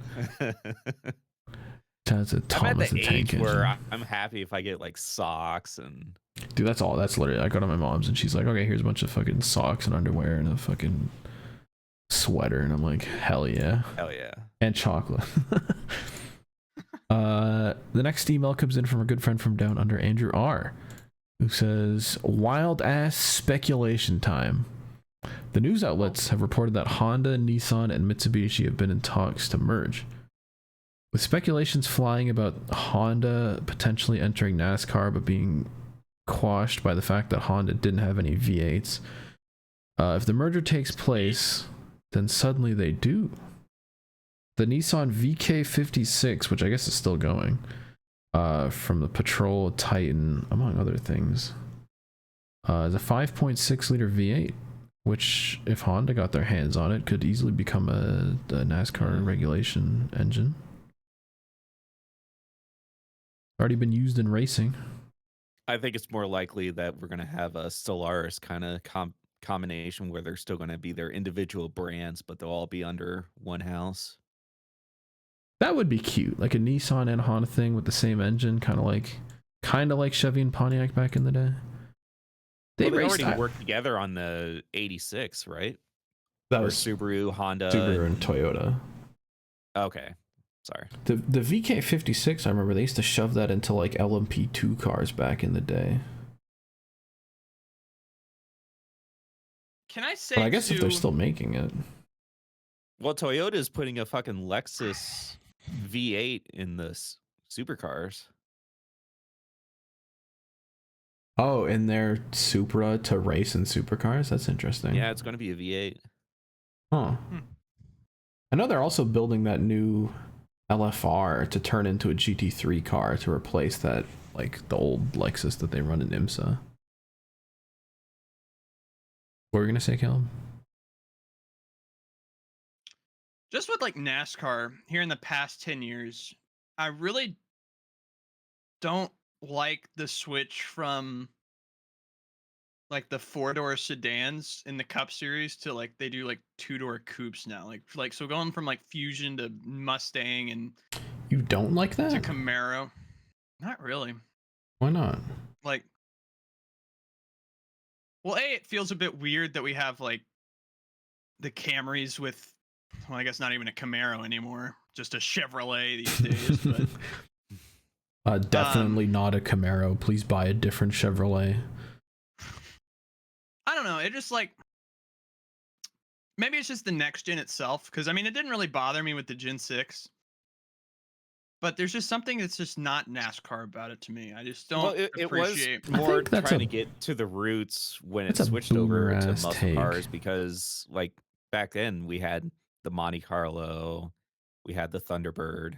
That's a Thomas the Tank Engine. Where I'm happy if I get like socks and. Dude, that's all. That's literally. I go to my mom's and she's like, "Okay, here's a bunch of fucking socks and underwear and a fucking sweater," and I'm like, "Hell yeah!" Hell yeah! And chocolate. The next email comes in from a good friend from down under, Andrew R, who says, "Wild ass speculation time. The news outlets have reported that Honda, Nissan, and Mitsubishi have been in talks to merge. With speculations flying about Honda potentially entering NASCAR but being quashed by the fact that Honda didn't have any V8s. If the merger takes place, then suddenly they do. The Nissan VK56, which I guess is still going, from the Patrol Titan, among other things, is a 5.6 liter V8, which, if Honda got their hands on it, could easily become a NASCAR regulation engine. Already been used in racing. I think it's more likely that we're going to have a Stellaris kind of combination where they're still going to be their individual brands, but they'll all be under one house. That would be cute, like a Nissan and Honda thing with the same engine, kind of like Chevy and Pontiac back in the day. They already worked together on the 86, right? That or was Subaru, Honda, and Toyota. Okay. Sorry. The VK56, I remember they used to shove that into like LMP2 cars back in the day. Can I say? But I guess if they're still making it. Well, Toyota is putting a fucking Lexus V8 in the supercars. Oh, in their Supra to race in supercars? That's interesting. Yeah, it's going to be a V8. Huh. I know they're also building that new LFR to turn into a GT3 car to replace that, like, the old Lexus that they run in IMSA. What were you going to say, Caleb? Just with, like, NASCAR, here in the past 10 years, I really don't like the switch from, like, the 4-door sedans in the Cup Series to, like, they do, like, 2-door coupes now. Like so going from, like, Fusion to Mustang and... You don't like that? To Camaro. Not really. Why not? Like... Well, A, it feels a bit weird that we have, like, the Camrys with... Well, I guess not even a Camaro anymore. Just a Chevrolet these days, but... Definitely not a Camaro. Please buy a different Chevrolet. I don't know. It just like maybe it's just the next gen itself, because I mean it didn't really bother me with the Gen 6, but there's just something that's just not NASCAR about it to me. I just don't appreciate. It was more trying to get to the roots when it switched over to muscle cars, because like back then we had the Monte Carlo, we had the Thunderbird,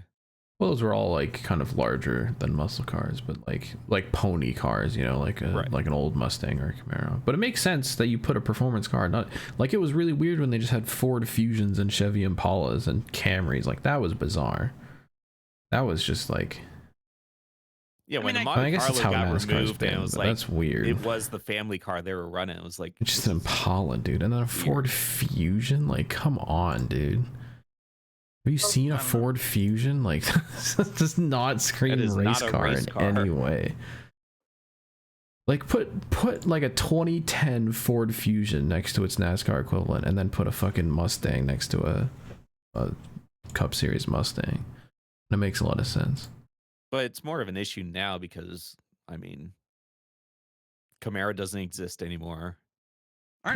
Well, those were all like kind of larger than muscle cars, but like pony cars, you know, like like an old Mustang or a Camaro. But it makes sense that you put a performance car. Not like it was really weird when they just had Ford Fusions and Chevy Impalas and Camrys. Like that was bizarre. That was just like. Yeah, when the Monte Carlo got removed, been, and it was like that's weird. It was the family car they were running. It was like it's just an Impala, dude, and then a Ford Fusion. Like, come on, dude. Have you seen a Ford Fusion? Like, this does not scream race car in any way. Like, put like a 2010 Ford Fusion next to its NASCAR equivalent, and then put a fucking Mustang next to a Cup Series Mustang. That makes a lot of sense. But it's more of an issue now because, I mean, Camaro doesn't exist anymore.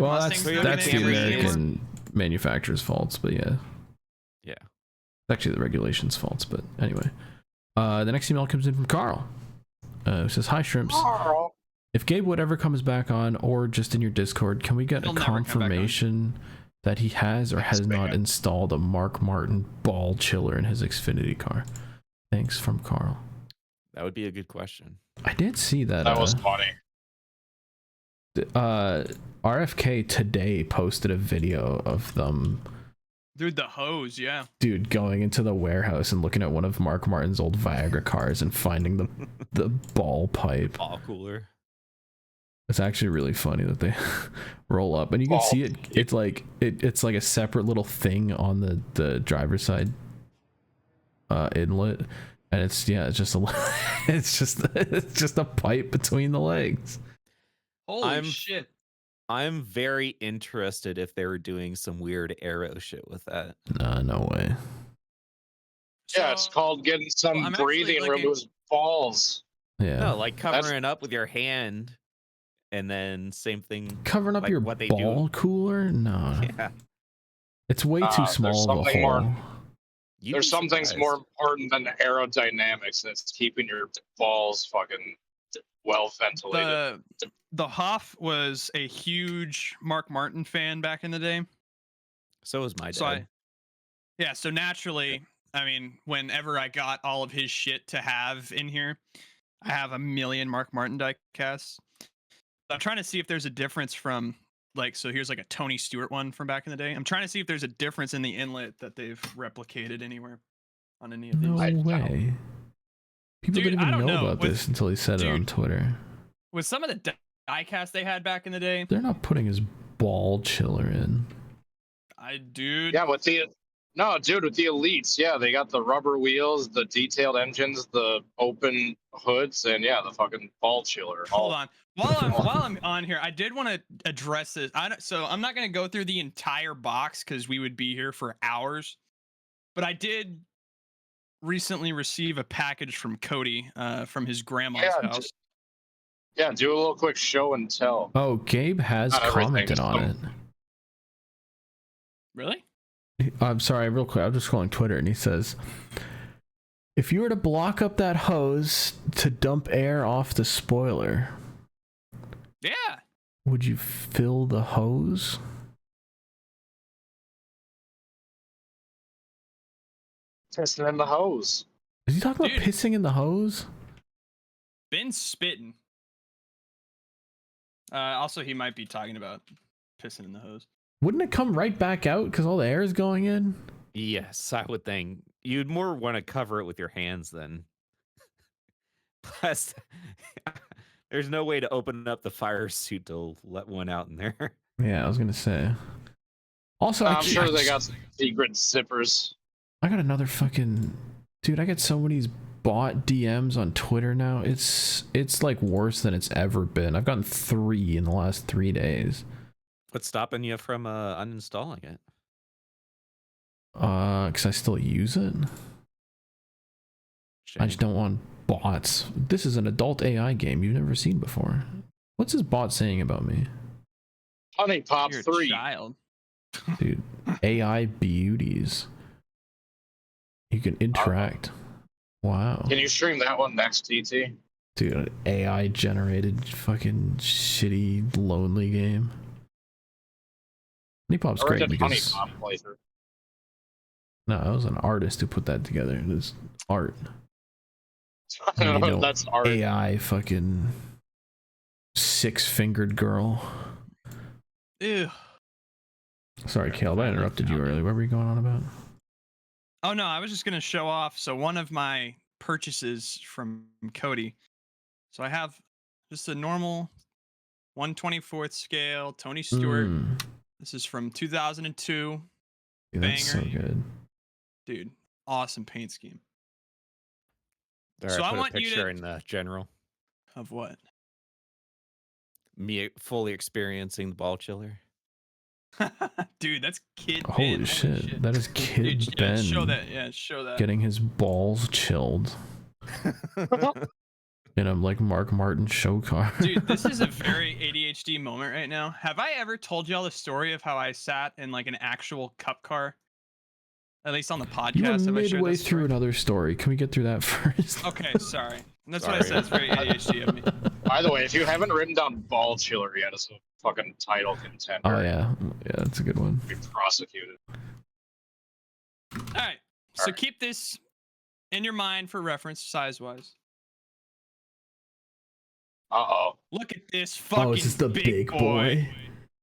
Well, that's the American manufacturer's faults, but yeah. Yeah. It's actually the regulations' faults, but anyway. The next email comes in from Carl. Who says, "Hi, Shrimps. Carl. If Gabe Would come back on, or just in your Discord, can we get a confirmation that he has or has not installed a Mark Martin ball chiller in his Xfinity car? Thanks, from Carl." That would be a good question. I did see that. That was funny. RFK today posted a video of them. Dude, the hose, yeah. Dude, going into the warehouse and looking at one of Mark Martin's old Viagra cars and finding the ball pipe. Ball cooler. It's actually really funny that they roll up and you can see it. It's like it's like a separate little thing on the driver's side inlet, and it's just it's just a pipe between the legs. Holy shit. I'm very interested if they were doing some weird arrow shit with that. Nah, no way. Yeah, it's called getting some breathing room to his balls. Yeah. No, like covering it up with your hand, and then same thing. Covering up like your what they ball do. cooler? No. Yeah. It's way too small of a hole. There's some things more important than aerodynamics, and it's keeping your balls fucking well ventilated. The Hoff was a huge Mark Martin fan back in the day. So was my dad. So naturally, I mean, whenever I got all of his shit to have in here, I have a million Mark Martin diecasts. I'm trying to see if there's a difference from, like, so here's like a Tony Stewart one from back in the day. I'm trying to see if there's a difference in the inlet that they've replicated anywhere on any of these. No way. People didn't even know about this until he said it on Twitter. With some of the diecast they had back in the day, they're not putting his ball chiller in. Yeah, with the elites, yeah, they got the rubber wheels, the detailed engines, the open hoods, and yeah, the fucking ball chiller. Hold on, while I'm on here, I did want to address this. So I'm not going to go through the entire box because we would be here for hours, but I did recently receive a package from Cody from his grandma's house. Yeah, do a little quick show and tell. Oh, Gabe has commented on it. Really? I'm sorry, real quick. I'm just scrolling Twitter, and he says, "If you were to block up that hose to dump air off the spoiler, yeah, would you fill the hose?" Pissing in the hose. Is he talking about pissing in the hose? Been spitting. Also, he might be talking about pissing in the hose. Wouldn't it come right back out because all the air is going in? Yes, I would think. You'd more want to cover it with your hands than. Plus, there's no way to open up the fire suit to let one out in there. Yeah, I was going to say. Also, I'm sure they got some secret zippers. I got another fucking... Dude, I get so many bot DMs on Twitter now. It's like worse than it's ever been. I've gotten 3 in the last 3 days. What's stopping you from uninstalling it? Because I still use it. Shame. I just don't want bots. This is an adult AI game you've never seen before. What's this bot saying about me? Honey Pop You're 3. A child. Dude, AI beauties. You can interact. Wow. Can you stream that one next, TT? Dude, AI generated fucking shitty lonely game. Honey Pop's great because No, it was an artist who put that together. It was art. No That's art. AI fucking 6-fingered girl. Ew. Sorry, Caleb, I interrupted you earlier. What were you going on about? Oh no, I was just gonna show off. So one of my purchases from Cody. So I have just a normal 1/24th scale Tony Stewart. This is from 2002. Dude, that's so good. Dude, awesome paint scheme. There, so I I put want a picture you to... in the general. Of what? Me fully experiencing the ball chiller. Dude, that's Kid Ben. Holy shit. That is Kid Dude, Ben. Yeah, show that. Yeah, show that. Getting his balls chilled. In a like Mark Martin show car. Dude, this is a very ADHD moment right now. Have I ever told y'all the story of how I sat in like an actual cup car? At least on the podcast. You were Have I shared midway this through story? another story. Can we get through that first? Okay, sorry. That's what I said. It's very ADHD of me. By the way, if you haven't written down ball chiller yet as a fucking title contender, Oh yeah, that's a good one. be prosecuted. All right. So keep this in your mind for reference, size-wise. Uh-oh. Look at this fucking Oh, is this the big boy?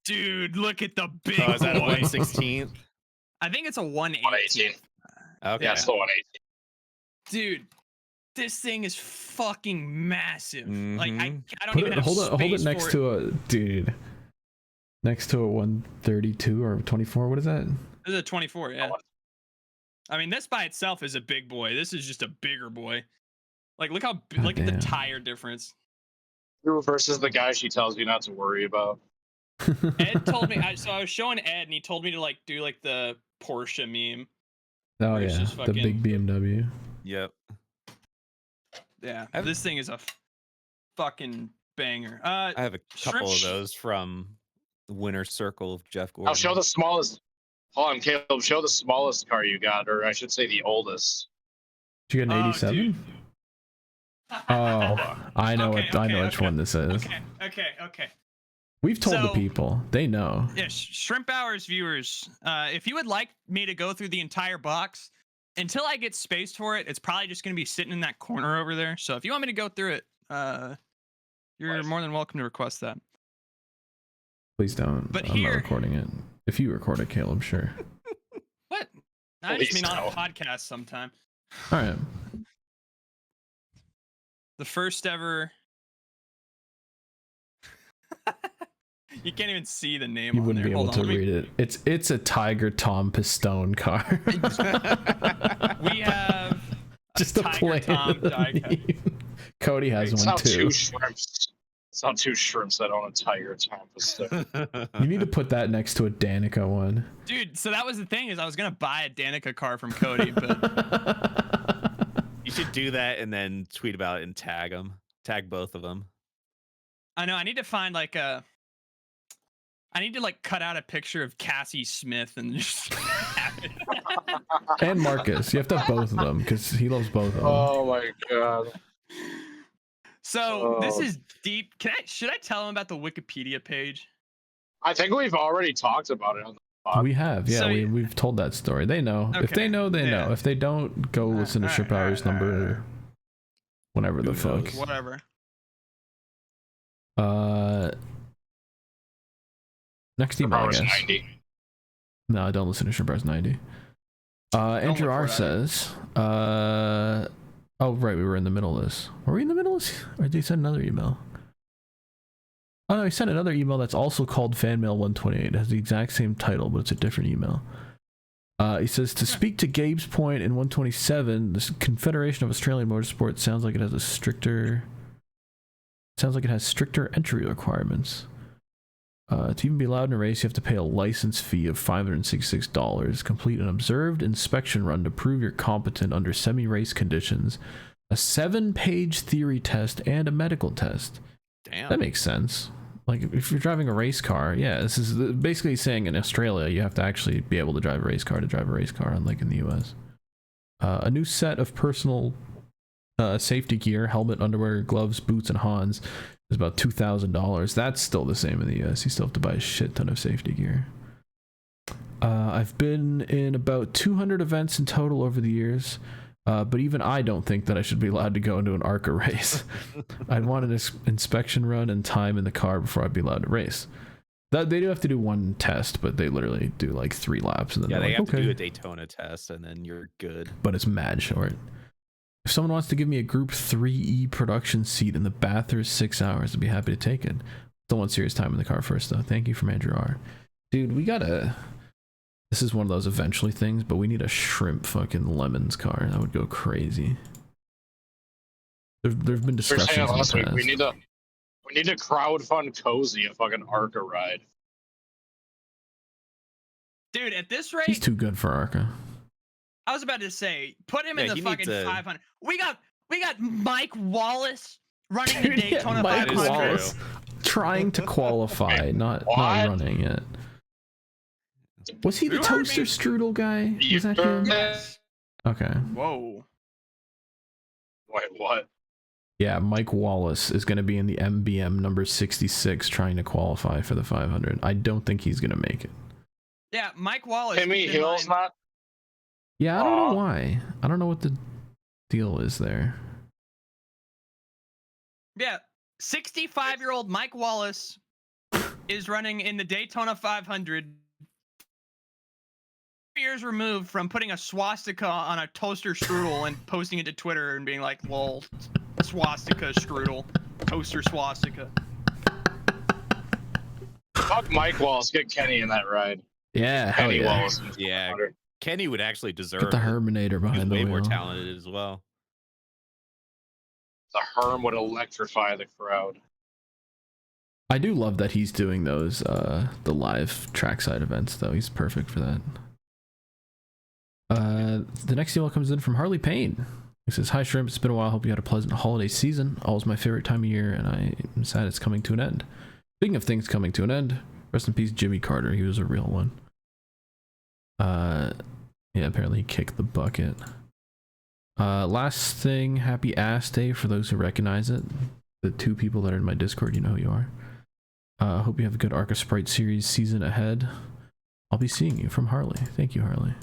Dude, look at the big Oh, is that a boy. 1/16? I think it's a 118. 1/18. Okay. Yeah, it's the 118. Dude, this thing is fucking massive. Like I don't Put even it, have hold space it next for to a dude. Next to a 132 or 24. What is that? This is a 24, yeah. I mean, this by itself is a big boy. This is just a bigger boy. Like, look how look at the tire difference. You versus the guy she tells you not to worry about. Ed told me. So I was showing Ed, and he told me to like do like the Porsche meme. Oh Where it's yeah, just the fucking- big BMW. Yep. Yeah, this thing is a fucking banger. I have a couple of Shrimp- those from the winner's circle of Jeff Gordon. I'll show the smallest. Hold on, Caleb. Show the smallest car you got, or I should say the oldest. Did you get an Oh, 87? dude. Oh, I know Okay, I know which one this is. Okay. We've told the So- people. They know. Yeah, Shrimp Hours viewers, if you would like me to go through the entire box, until I get space for it, it's probably just going to be sitting in that corner over there. So if you want me to go through it, you're more than welcome to request that. Please don't. But I'm here- not recording it. If you record it, Caleb, sure. What? I just Please mean on a don't. podcast sometime. All right. The first ever. You can't even see the name You on wouldn't there. be able Hold to on, let me- read it. It's a Tiger Tom Pistone car. We have Just a Tiger plain Tom diecast. Cody has It's one not two too. shrimps. It's not two shrimps that own a tiger Tempest. You need to put that next to a Danica one. Dude, so that was the thing is I was gonna buy a Danica car from Cody, but You should do that and then tweet about it and tag them. Tag both of them. I know I need to find like a. I need to like cut out a picture of Cassie Smith and just have it. And Marcus. You have to have both of them because he loves both of them. Oh my god. So this Oh. is deep. Should I tell him about the Wikipedia page? I think we've already talked about it on the pod. We have, yeah, So- we've told that story. They know. If they Okay, know, they yeah. know. If they don't, go listen to Shrimp Hours number, whatever the Who fuck. knows? Whatever. Next email, I Hours guess. 90. No, I don't listen to Shrimp Hours 90. Andrew look R for that. says, oh right, we were in the middle of this. Were we in the middle of this? Or did he send another email? Oh no, he sent another email that's also called fanmail128. It has the exact same title, but it's a different email. He says, to speak to Gabe's point in 127, the Confederation of Australian Motorsport sounds like it has stricter entry requirements. To even be allowed in a race, you have to pay a license fee of $566, complete an observed inspection run to prove you're competent under semi-race conditions, a 7-page theory test, and a medical test. Damn. That makes sense. Like, if you're driving a race car, yeah, this is basically saying in Australia, you have to actually be able to drive a race car, unlike in the US. A new set of personal safety gear, helmet, underwear, gloves, boots, and Hans is about $2,000. That's still the same in the US. You still have to buy a shit ton of safety gear. I've been in about 200 events in total over the years, but even I don't think that I should be allowed to go into an ARCA race. I'd want an inspection run and time in the car before I'd be allowed to race. They do have to do one test, but they literally do like 3 laps. And then yeah, they like, have okay. to do a Daytona test, and then you're good. But it's mad short. If someone wants to give me a Group 3E production seat in the Bathurst 6 hours, I'd be happy to take it. Still want serious time in the car first, though. Thank you from Andrew R. Dude, we gotta... This is one of those eventually things, but we need a shrimp fucking lemons car. That would go crazy. There've been discussions in the past. We need to crowdfund Cozy a fucking ARCA ride. Dude, at this rate, he's too good for ARCA. I was about to say, put him in the fucking 500. We got Mike Wallace running the Daytona 500. Wallace trying to qualify, not running it. Was he the toaster strudel guy? Was that him? Yes. Okay. Whoa. Wait, what? Yeah, Mike Wallace is going to be in the MBM number 66 trying to qualify for the 500. I don't think he's going to make it. Yeah, Mike Wallace. Timmy Hill's not? Yeah, I don't know why. I don't know what the deal is there. Yeah, 65-year-old Mike Wallace is running in the Daytona 500. Years removed from putting a swastika on a toaster strudel and posting it to Twitter and being like, lol, swastika strudel, toaster swastika. Fuck Mike Wallace, get Kenny in that ride. Yeah, Kenny hell yeah. Wallace. Yeah, Kenny would actually deserve Get the Herminator behind the wheel. He's way more talented as well. The Herm would electrify the crowd. I do love that he's doing those, the live trackside events, though. He's perfect for that. The next email comes in from Harley Payne. He says, "Hi Shrimp, it's been a while. Hope you had a pleasant holiday season. Always my favorite time of year, and I am sad it's coming to an end. Speaking of things coming to an end, rest in peace Jimmy Carter. He was a real one. Yeah, apparently he kicked the bucket. Last thing, happy ass day for those who recognize it. The 2 people that are in my Discord, you know who you are. Hope you have a good Arca Sprite series season ahead. I'll be seeing you from Harley. Thank you, Harley."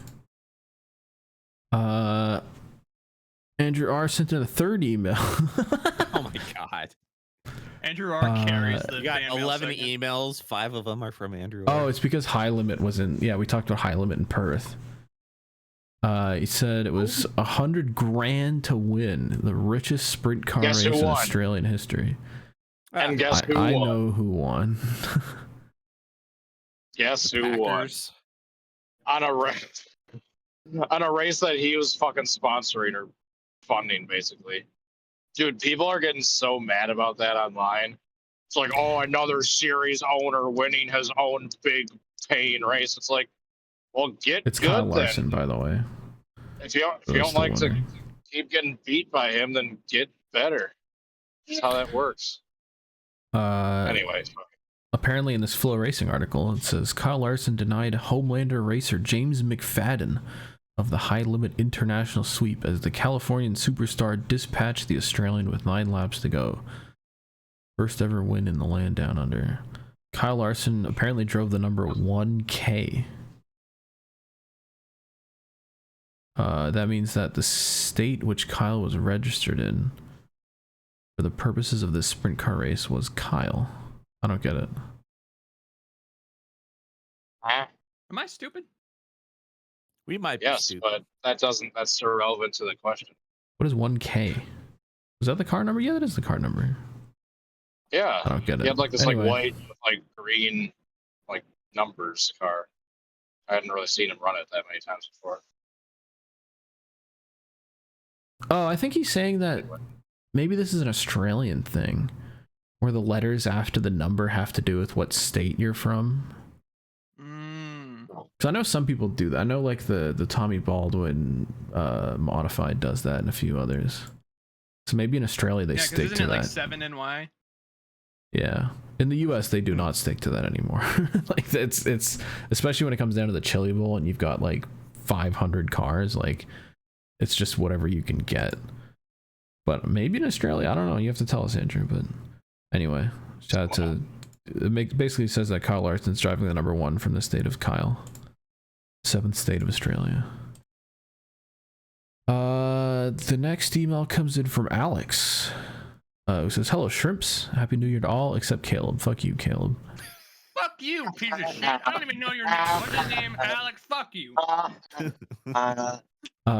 Andrew R sent in a 3rd email. Oh my god. Andrew R carries the You got fan 11 mail segment. emails, 5 of them are from Andrew R. Oh, it's because High Limit was in... Yeah, we talked about High Limit in Perth. He said it was 100 grand to win the richest sprint car race in Australian history. And guess who I won? know who won. Guess who won? On a race that he was fucking sponsoring or funding, basically. Dude, people are getting so mad about that online. It's like, oh, another series owner winning his own big paying race. It's like, well, It's good Kyle Larson, then. by the way. If you don't like to keep getting beat by him, then get better. That's how that works. Anyway. Apparently in this Flow Racing article, it says Kyle Larson denied Homelander racer James McFadden of the High Limit International Sweep as the Californian superstar dispatched the Australian with 9 laps to go. First ever win in the land down under. Kyle Larson apparently drove the number 1K. That means that the state which Kyle was registered in for the purposes of this sprint car race was Kyle. I don't get it. Am I stupid? We might be Yes, stupid. but that's irrelevant to the question. What is 1K? Was that the car number? Yeah, that is the car number. Yeah. I don't get it. He had like this Anyway. like white with like green like numbers car. I hadn't really seen him run it that many times before. Oh, I think he's saying that maybe this is an Australian thing where the letters after the number have to do with what state you're from. Because I know some people do that. I know like the Tommy Baldwin modified does that and a few others. So maybe in Australia they stick to that. Like 7NY? Yeah. In the US they do not stick to that anymore. Like it's especially when it comes down to the Chili Bowl and you've got like 500 cars, like it's just whatever you can get. But maybe in Australia, I don't know. You have to tell us, Andrew. But anyway, shout out to... It basically says that Kyle Larson's driving the number 1 from the state of Kyle. 7th state of Australia. The next email comes in from Alex. Who says, hello, shrimps. Happy New Year to all, except Caleb. Fuck you, Caleb. Fuck you, piece of shit. I don't even know your name. What's your name, Alex? Fuck you.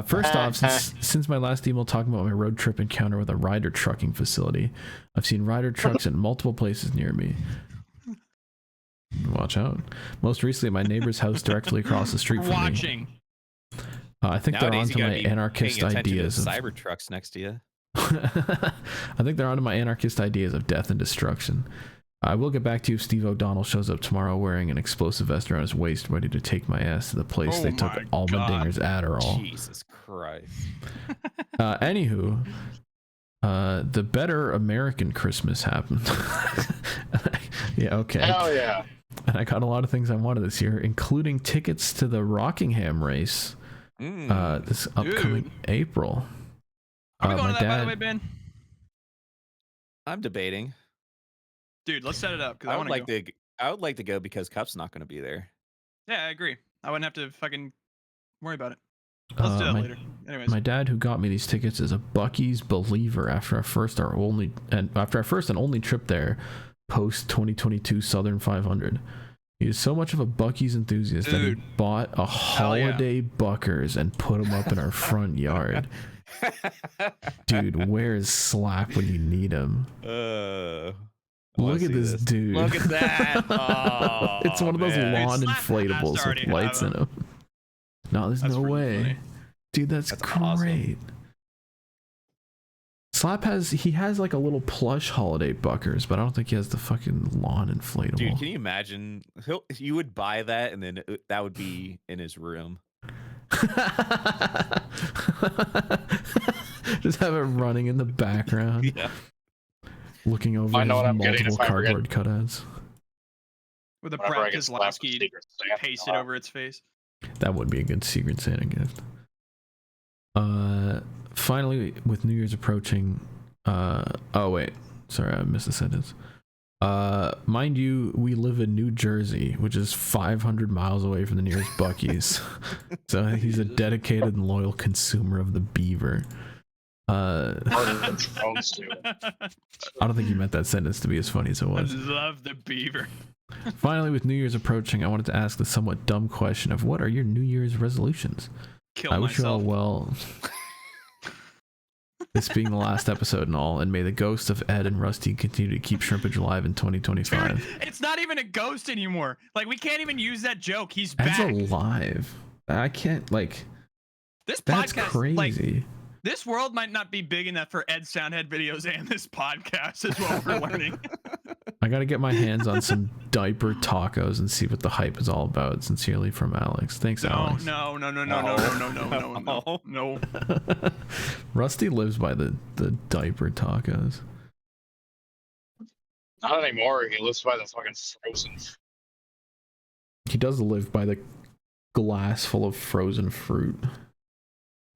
First off, since my last email talking about my road trip encounter with a rider trucking facility, I've seen rider trucks in multiple places near me. Watch out. Most recently, my neighbor's house directly across the street from me. I think Nowadays, they're onto my anarchist ideas of cyber trucks next to you. I think they're onto my anarchist ideas of death and destruction. I will get back to you if Steve O'Donnell shows up tomorrow wearing an explosive vest around his waist, ready to take my ass to the place they took Almendinger's Adderall. Jesus Christ. Anywho, the better American Christmas happened. Yeah, okay. Hell yeah. And I got a lot of things I wanted this year, including tickets to the Rockingham race this upcoming April. Are we going to that, by the way, Ben? I'm debating. Dude, let's set it up. I would like to go because Cup's not going to be there. Yeah, I agree. I wouldn't have to fucking worry about it. Let's do that later. Anyways. My dad, who got me these tickets, is a Buc-ee's believer after our first and only trip there post 2022 Southern 500. He is so much of a Buc-ee's enthusiast that he bought a holiday Buckers and put them up in our front yard. Dude, where is Slap when you need him? Look at this dude. Look at that. Oh, it's one of those lawn inflatables with lights in them. No, there's no way. Funny. Dude, that's great. Awesome. Slap has like a little plush holiday Buckers, but I don't think he has the fucking lawn inflatable. Dude, can you imagine? You would buy that and then that would be in his room. Just have it running in the background. Yeah. Looking over his multiple cardboard cutouts. With a Brad Keselowski pasted over its face. That would be a good Secret Santa gift. Finally, with New Year's approaching, oh wait, sorry, I missed a sentence. Mind you, we live in New Jersey, which is 500 miles away from the nearest Buc-ee's. So he's a dedicated and loyal consumer of the beaver. I don't think you meant that sentence to be as funny as it was. I love the beaver. Finally, with New Year's approaching, I wanted to ask the somewhat dumb question of what are your New Year's resolutions? I wish you all well. This being the last episode and all, and may the ghosts of Ed and Rusty continue to keep Shrimpage alive in 2025. Dude, it's not even a ghost anymore. Like, we can't even use that joke. He's back. Ed's alive. I can't, like... This that's podcast, crazy. Like, this world might not be big enough for Ed Soundhead videos and this podcast is what we're learning. I gotta get my hands on some diaper tacos and see what the hype is all about. Sincerely from Alex. Thanks, Alex. No. Rusty lives by the diaper tacos. Not anymore. He lives by the fucking frozen. He does live by the glass full of frozen fruit.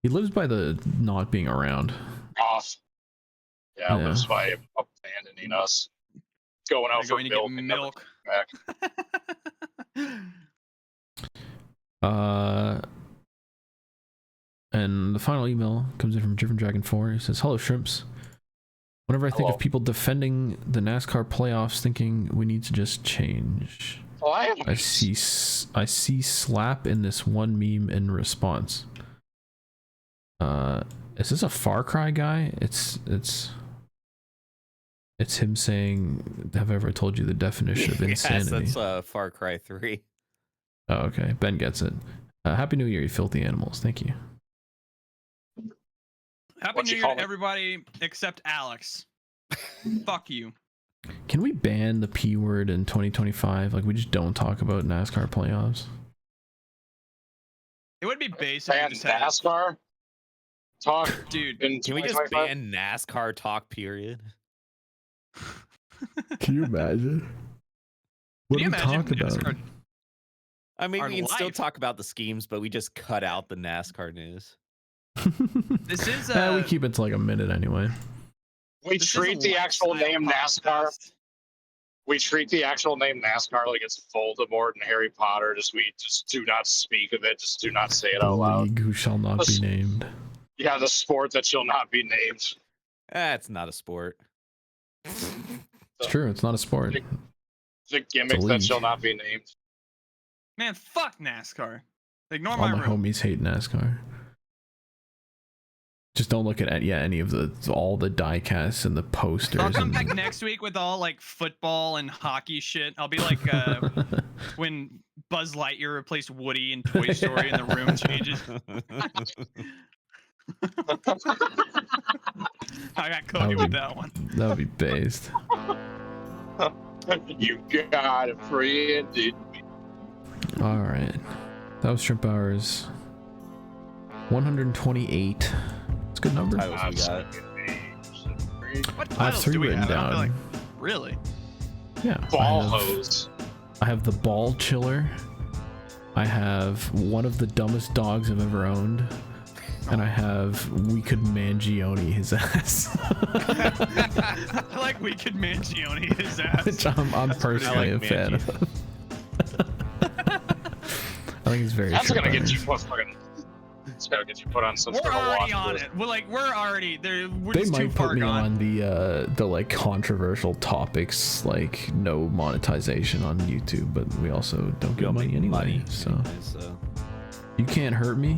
He lives by the not being around. Off. Yeah, lives by abandoning us. Going out for milk. Back. And the final email comes in from Driven Dragon 4. He says, hello, shrimps. Whenever I think of people defending the NASCAR playoffs, thinking we need to just change, I see Slap in this one meme in response. Is this a Far Cry guy? It's him saying, have I ever told you the definition of insanity? Yes, that's Far Cry 3. Oh, okay. Ben gets it. Happy New Year, you filthy animals. Thank you. Happy New Year to everybody except Alex. Fuck you. Can we ban the P word in 2025? Like, we just don't talk about NASCAR playoffs? It would be basic. Ban NASCAR talk? Dude, can we just ban NASCAR talk, period? Can you imagine? What do we talk about? I mean, we can still talk about the schemes, but we just cut out the NASCAR news. This is we keep it to like a minute anyway. We treat the actual name NASCAR We treat the actual name NASCAR like it's Voldemort and Harry Potter. We just do not speak of it. Just do not say it The out loud. league who shall not be named. Yeah, the sport that shall not be named. It's not a sport. It's true. It's not a sport. The gimmick that shall not be named. Man, fuck NASCAR. Ignore All my my room. homies hate NASCAR. Just don't look at any of all the die casts and the posters. I'll come back next week with all like football and hockey shit. I'll be like when Buzz Lightyear replaced Woody in Toy Story and the room changes. I got Cody with that one. That would be based. You got it free, dude. All right, that was Shrimp Hours. 128. It's a good number. Titles we got. What I have titles 3 do we written have? I don't down. feel like, really? Yeah. Ball hose. I have the Ball Chiller. I have one of the dumbest dogs I've ever owned. And I have we could mangione his ass. I like we could mangione his ass. Which I'm personally a fan of. I think it's very. That's gonna get you Shrimp fucking. It's gonna get you put on some We're sort of already watch on list. it. We're already there. We're They just too might far put me gone. on the like controversial topics, like no monetization on YouTube, but we also don't get money anyway. So you can't hurt me.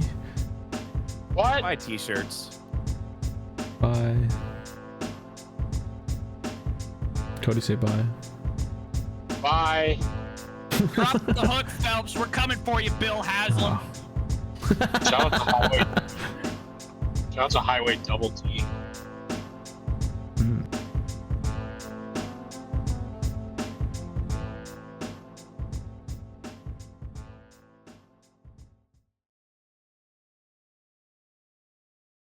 What? Buy t-shirts. Bye. Cody, say bye. Bye. Drop the hook, Phelps. We're coming for you, Bill Haslam. Shout out to Highway. Shout out to Highway Double T.